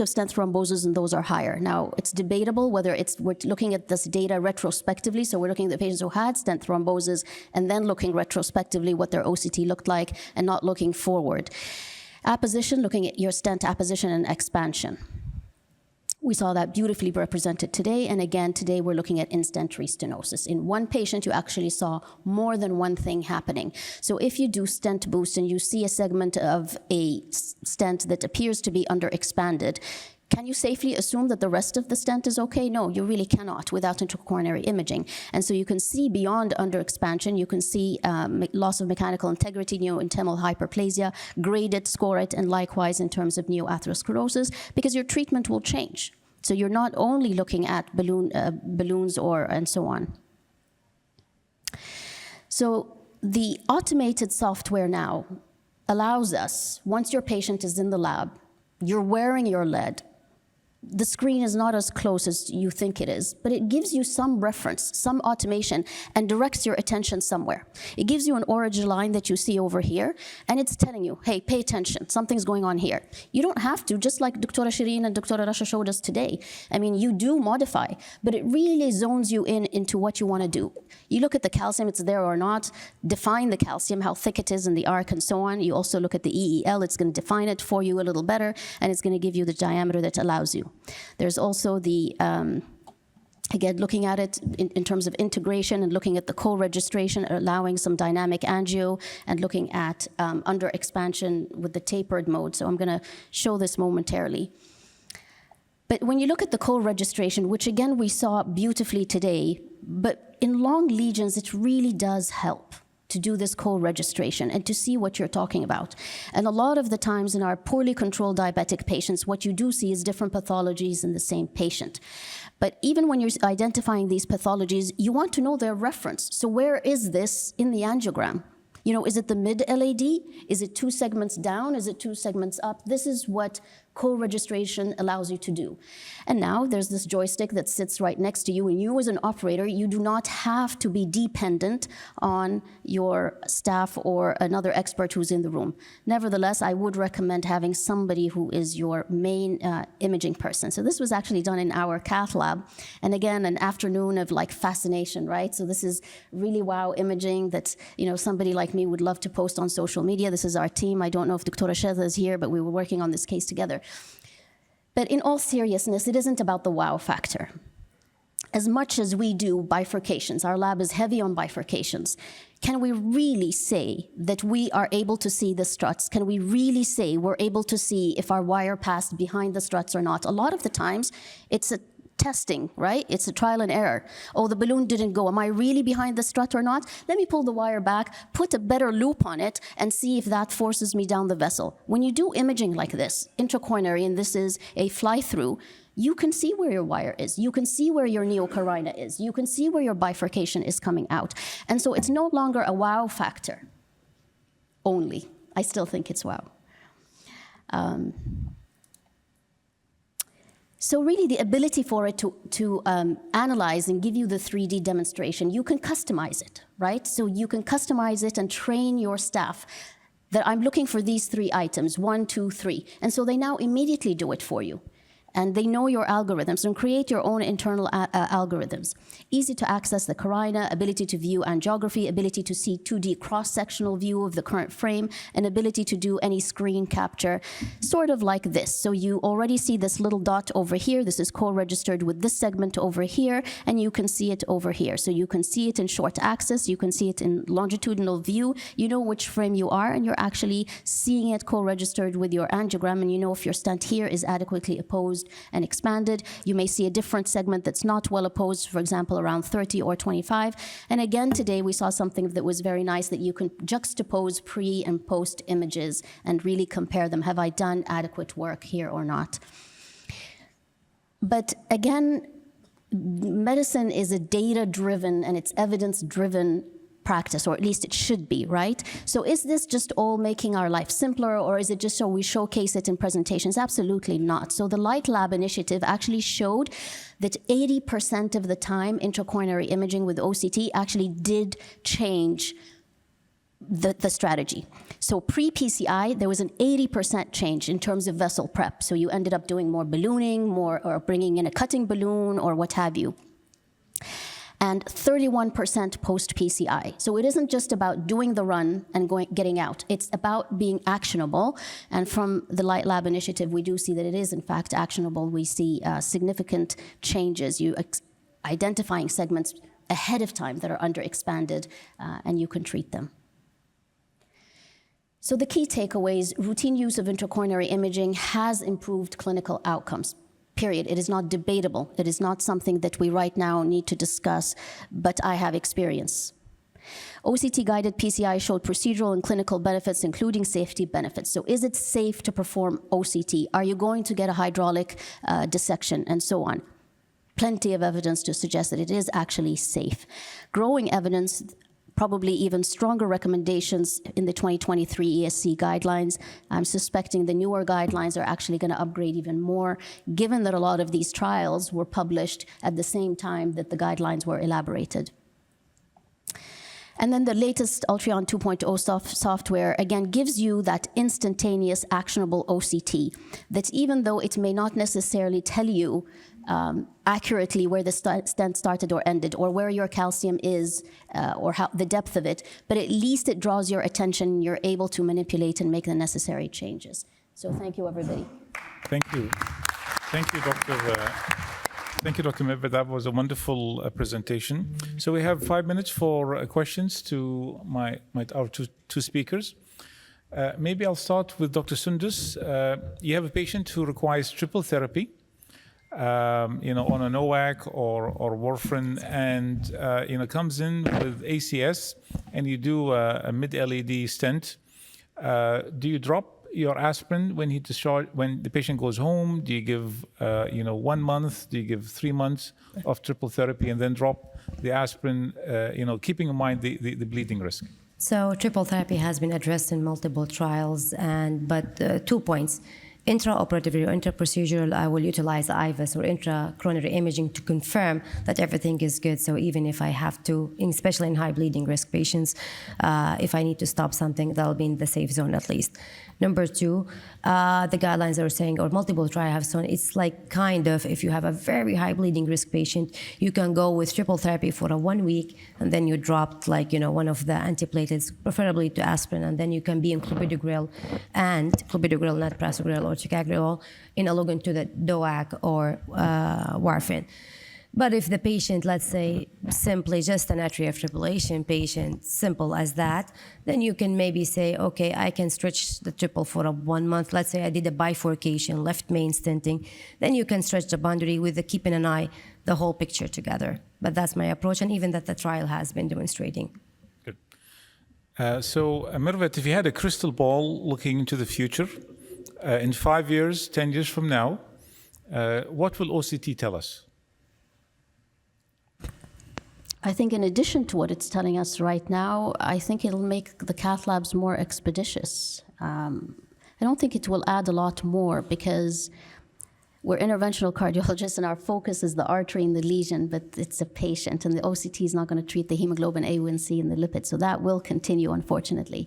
S2: stent thrombosis in those are higher. Now, it's debatable whether we're looking at this data retrospectively, so we're looking at the patients who had stent thrombosis and then looking retrospectively what their OCT looked like and not looking forward. Apposition, looking at your stent apposition and expansion. We saw that beautifully represented today, and again, today we're looking at in-stent restenosis. In one patient, you actually saw more than one thing happening. So if you do stent boost and you see a segment of a stent that appears to be underexpanded, can you safely assume that the rest of the stent is okay? No, you really cannot without intracoronary imaging. And so you can see beyond underexpansion, you can see loss of mechanical integrity, neointimal hyperplasia, grade it, score it, and likewise in terms of neoatherosclerosis, because your treatment will change. So you're not only looking at balloons and so on. So the automated software now allows us, once your patient is in the lab, you're wearing your lead, the screen is not as close as you think it is, but it gives you some reference, some automation, and directs your attention somewhere. It gives you an orange line that you see over here, and it's telling you, hey, pay attention, something's going on here. You don't have to, just like Dr. Shireen and Dr. Rasha showed us today. I mean, you do modify, but it really zones you into what you want to do. You look at the calcium, it's there or not, define the calcium, how thick it is in the arc and so on. You also look at the EEL, it's going to define it for you a little better, and it's going to give you the diameter that allows you. There's also the, again, looking at it in terms of integration and looking at the co-registration, allowing some dynamic angio, and looking at under expansion with the tapered mode. So I'm going to show this momentarily. But when you look at the co-registration, which again we saw beautifully today, but in long lesions, it really does help to do this co-registration and to see what you're talking about. And a lot of the times in our poorly controlled diabetic patients, what you do see is different pathologies in the same patient. But even when you're identifying these pathologies, you want to know their reference. So where is this in the angiogram? You know, is it the mid-LAD? Is it 2 segments down? Is it 2 segments up? This is what co-registration allows you to do. And now there's this joystick that sits right next to you, and you as an operator, you do not have to be dependent on your staff or another expert who's in the room. Nevertheless, I would recommend having somebody who is your main imaging person. So this was actually done in our cath lab. And again, an afternoon of like fascination, right? So this is really wow imaging that, you know, somebody like me would love to post on social media. This is our team. I don't know if Dr. Sheza is here, but we were working on this case together. But in all seriousness, it isn't about the wow factor. As much as we do bifurcations, our lab is heavy on bifurcations, can we really say that we are able to see the struts? Can we really say we're able to see if our wire passed behind the struts or not? A lot of the times, it's a testing, right? It's a trial and error. Oh, the balloon didn't go. Am I really behind the strut or not? Let me pull the wire back, put a better loop on it, and see if that forces me down the vessel. When you do imaging like this, intracoronary, and this is a fly-through, you can see where your wire is. You can see where your neocarina is. You can see where your bifurcation is coming out. And so it's no longer a wow factor only. I still think it's wow. So really the ability for it to analyze and give you the 3D demonstration, you can customize it, right? So you can customize it and train your staff that I'm looking for these 3 items, 1, 2, 3. And so they now immediately do it for you. And they know your algorithms and create your own internal algorithms. Easy to access the carina, ability to view angiography, ability to see 2D cross-sectional view of the current frame, and ability to do any screen capture, sort of like this. So you already see this little dot over here. This is co-registered with this segment over here, and you can see it over here. So you can see it in short axis, you can see it in longitudinal view. You know which frame you are, and you're actually seeing it co-registered with your angiogram, and you know if your stent here is adequately opposed and expanded. You may see a different segment that's not well opposed, for example, around 30 or 25. And again, today we saw something that was very nice, that you can juxtapose pre and post images and really compare them. Have I done adequate work here or not? But again, medicine is a data-driven and it's evidence-driven practice, or at least it should be, right? So is this just all making our life simpler, or is it just so we showcase it in presentations? Absolutely not. So the Light Lab initiative actually showed that 80% of the time intracoronary imaging with OCT actually did change the strategy. So pre-PCI, there was an 80% change in terms of vessel prep. So you ended up doing more ballooning, more, or bringing in a cutting balloon, or what have you. And 31% post-PCI. So it isn't just about doing the run and getting out. It's about being actionable. And from the Light Lab initiative, we do see that it is, in fact, actionable. We see significant changes. You identifying segments ahead of time that are underexpanded, and you can treat them. So the key takeaways: routine use of intracoronary imaging has improved clinical outcomes. Period. It is not debatable. It is not something that we right now need to discuss, but I have experience. OCT-guided PCI showed procedural and clinical benefits, including safety benefits. So is it safe to perform OCT? Are you going to get a hydraulic dissection, and so on? Plenty of evidence to suggest that it is actually safe. Growing evidence, probably even stronger recommendations in the 2023 ESC guidelines. I'm suspecting the newer guidelines are actually going to upgrade even more, given that a lot of these trials were published at the same time that the guidelines were elaborated. And then the latest Ultron 2.0 software, again, gives you that instantaneous, actionable OCT, that even though it may not necessarily tell you accurately where the stent started or ended, or where your calcium is, or how the depth of it, but at least it draws your attention. You're able to manipulate and make the necessary changes. So thank you, everybody.
S1: Thank you. Thank you, Dr. Thank you, Dr. Mehbet. That was a wonderful presentation. So we have 5 minutes for questions to our two speakers. Maybe I'll start with Dr. Sundus. You have a patient who requires triple therapy. on a NOAC or warfarin, and comes in with ACS, and you do a mid-LAD stent. Do you drop your aspirin when when the patient goes home? Do you give 1 month? Do you give 3 months of triple therapy and then drop the aspirin? Keeping in mind the bleeding risk.
S5: So triple therapy has been addressed in multiple trials, but 2 points. Intraoperatively or intraprocedural, I will utilize IVUS or intracoronary imaging to confirm that everything is good. So even if I have to, especially in high bleeding risk patients, if I need to stop something, that'll be in the safe zone at least. Number 2, the guidelines are saying, or multiple trials have shown, it's like kind of, if you have a very high bleeding risk patient, you can go with triple therapy for 1 week, and then you dropped one of the antiplatelets, preferably to aspirin, and then you can be in clopidogrel, not prasugrel or ticagrelor, in addition to the DOAC or warfarin. But if the patient, let's say, simply just an atrial fibrillation patient, simple as that, then you can maybe say, okay, I can stretch the triple for 1 month. Let's say I did a bifurcation, left main stenting. Then you can stretch the boundary with keeping an eye, the whole picture together. But that's my approach, and even that the trial has been demonstrating.
S1: Good. So, Mirvet, if you had a crystal ball looking into the future, in 5 years, 10 years from now, what will OCT tell us?
S2: I think in addition to what it's telling us right now, I think it'll make the cath labs more expeditious. I don't think it will add a lot more because we're interventional cardiologists and our focus is the artery and the lesion, but it's a patient and the OCT is not going to treat the hemoglobin A1C and the lipids, so that will continue, unfortunately.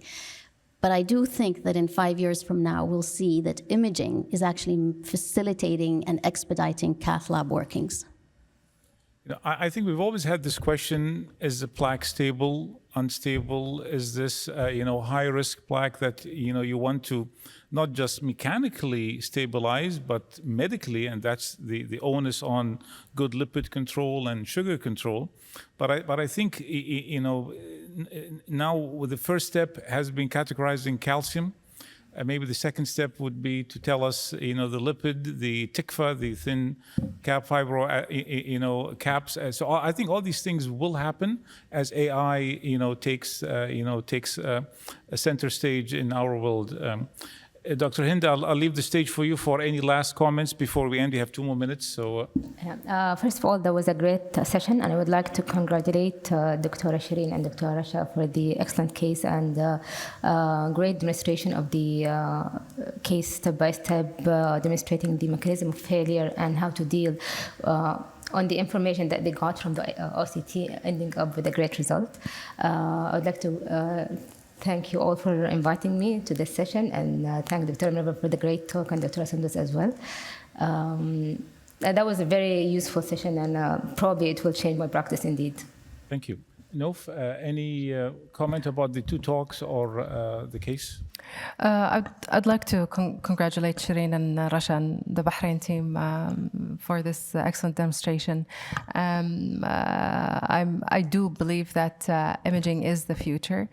S2: But I do think that in 5 years from now, we'll see that imaging is actually facilitating and expediting cath lab workings.
S1: I think we've always had this question: is the plaque stable, unstable? Is this high-risk plaque that you want to not just mechanically stabilize, but medically, and that's the onus on good lipid control and sugar control. But I think now with the first step has been categorizing calcium. Maybe the second step would be to tell us, the lipid, the TICFA, the thin cap fibro, caps. So I think all these things will happen as AI, takes a center stage in our world. Dr. Hind, I'll leave the stage for you for any last comments before we end. You have 2 more minutes. So,
S7: first of all, that was a great session, and I would like to congratulate Dr. Shireen and Dr. Rasha for the excellent case and great demonstration of the case step-by-step, demonstrating the mechanism of failure and how to deal on the information that they got from the OCT, ending up with a great result. I would like to thank you all for inviting me to this session, and thank Dr. Mirva for the great talk and Dr. Sandus as well. That was a very useful session, and probably it will change my practice indeed.
S1: Thank you. Nof, any comment about the 2 talks or the case?
S6: I'd like to congratulate Shireen and Rasha and the Bahrain team for this excellent demonstration. I do believe that imaging is the future.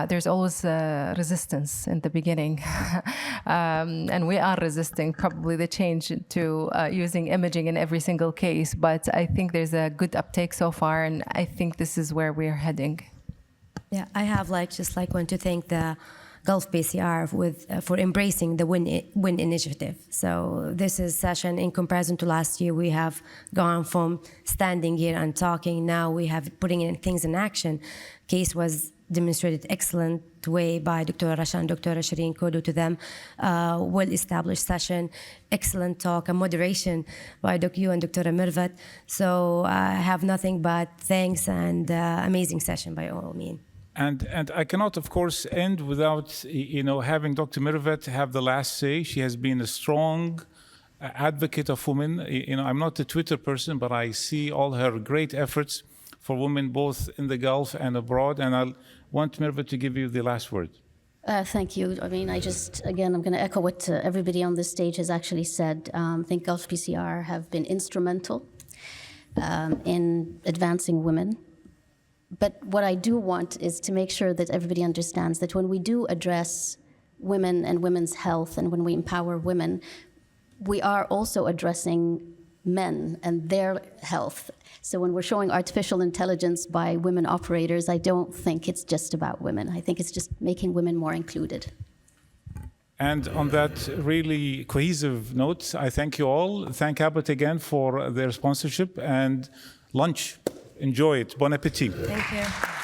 S6: There's always resistance in the beginning, and we are resisting probably the change to using imaging in every single case, but I think there's a good uptake so far, and I think this is where we're heading.
S5: Yeah, I have want to thank the Gulf PCR for embracing the WIN initiative. So this is session in comparison to last year. We have gone from standing here and talking. Now we have putting in things in action. Case was demonstrated excellent way by Dr. Rasha and Dr. Shireen. Kudos to them. Well-established session, excellent talk, and moderation by Dr. You and Dr. Mirvat. So I have nothing but thanks and amazing session by all means.
S1: And I cannot, of course, end without having Dr. Mirvat have the last say. She has been a strong advocate of women. I'm not a Twitter person, but I see all her great efforts for women both in the Gulf and abroad. And I want Mirvat to give you the last word.
S2: Thank you. I mean, I'm going to echo what everybody on this stage has actually said. I think Gulf PCR have been instrumental in advancing women. But what I do want is to make sure that everybody understands that when we do address women and women's health and when we empower women, we are also addressing men and their health. So when we're showing artificial intelligence by women operators, I don't think it's just about women. I think it's just making women more included.
S1: And on that really cohesive note, I thank you all. Thank Abbott again for their sponsorship and lunch. Enjoy it. Bon appetit.
S6: Thank you.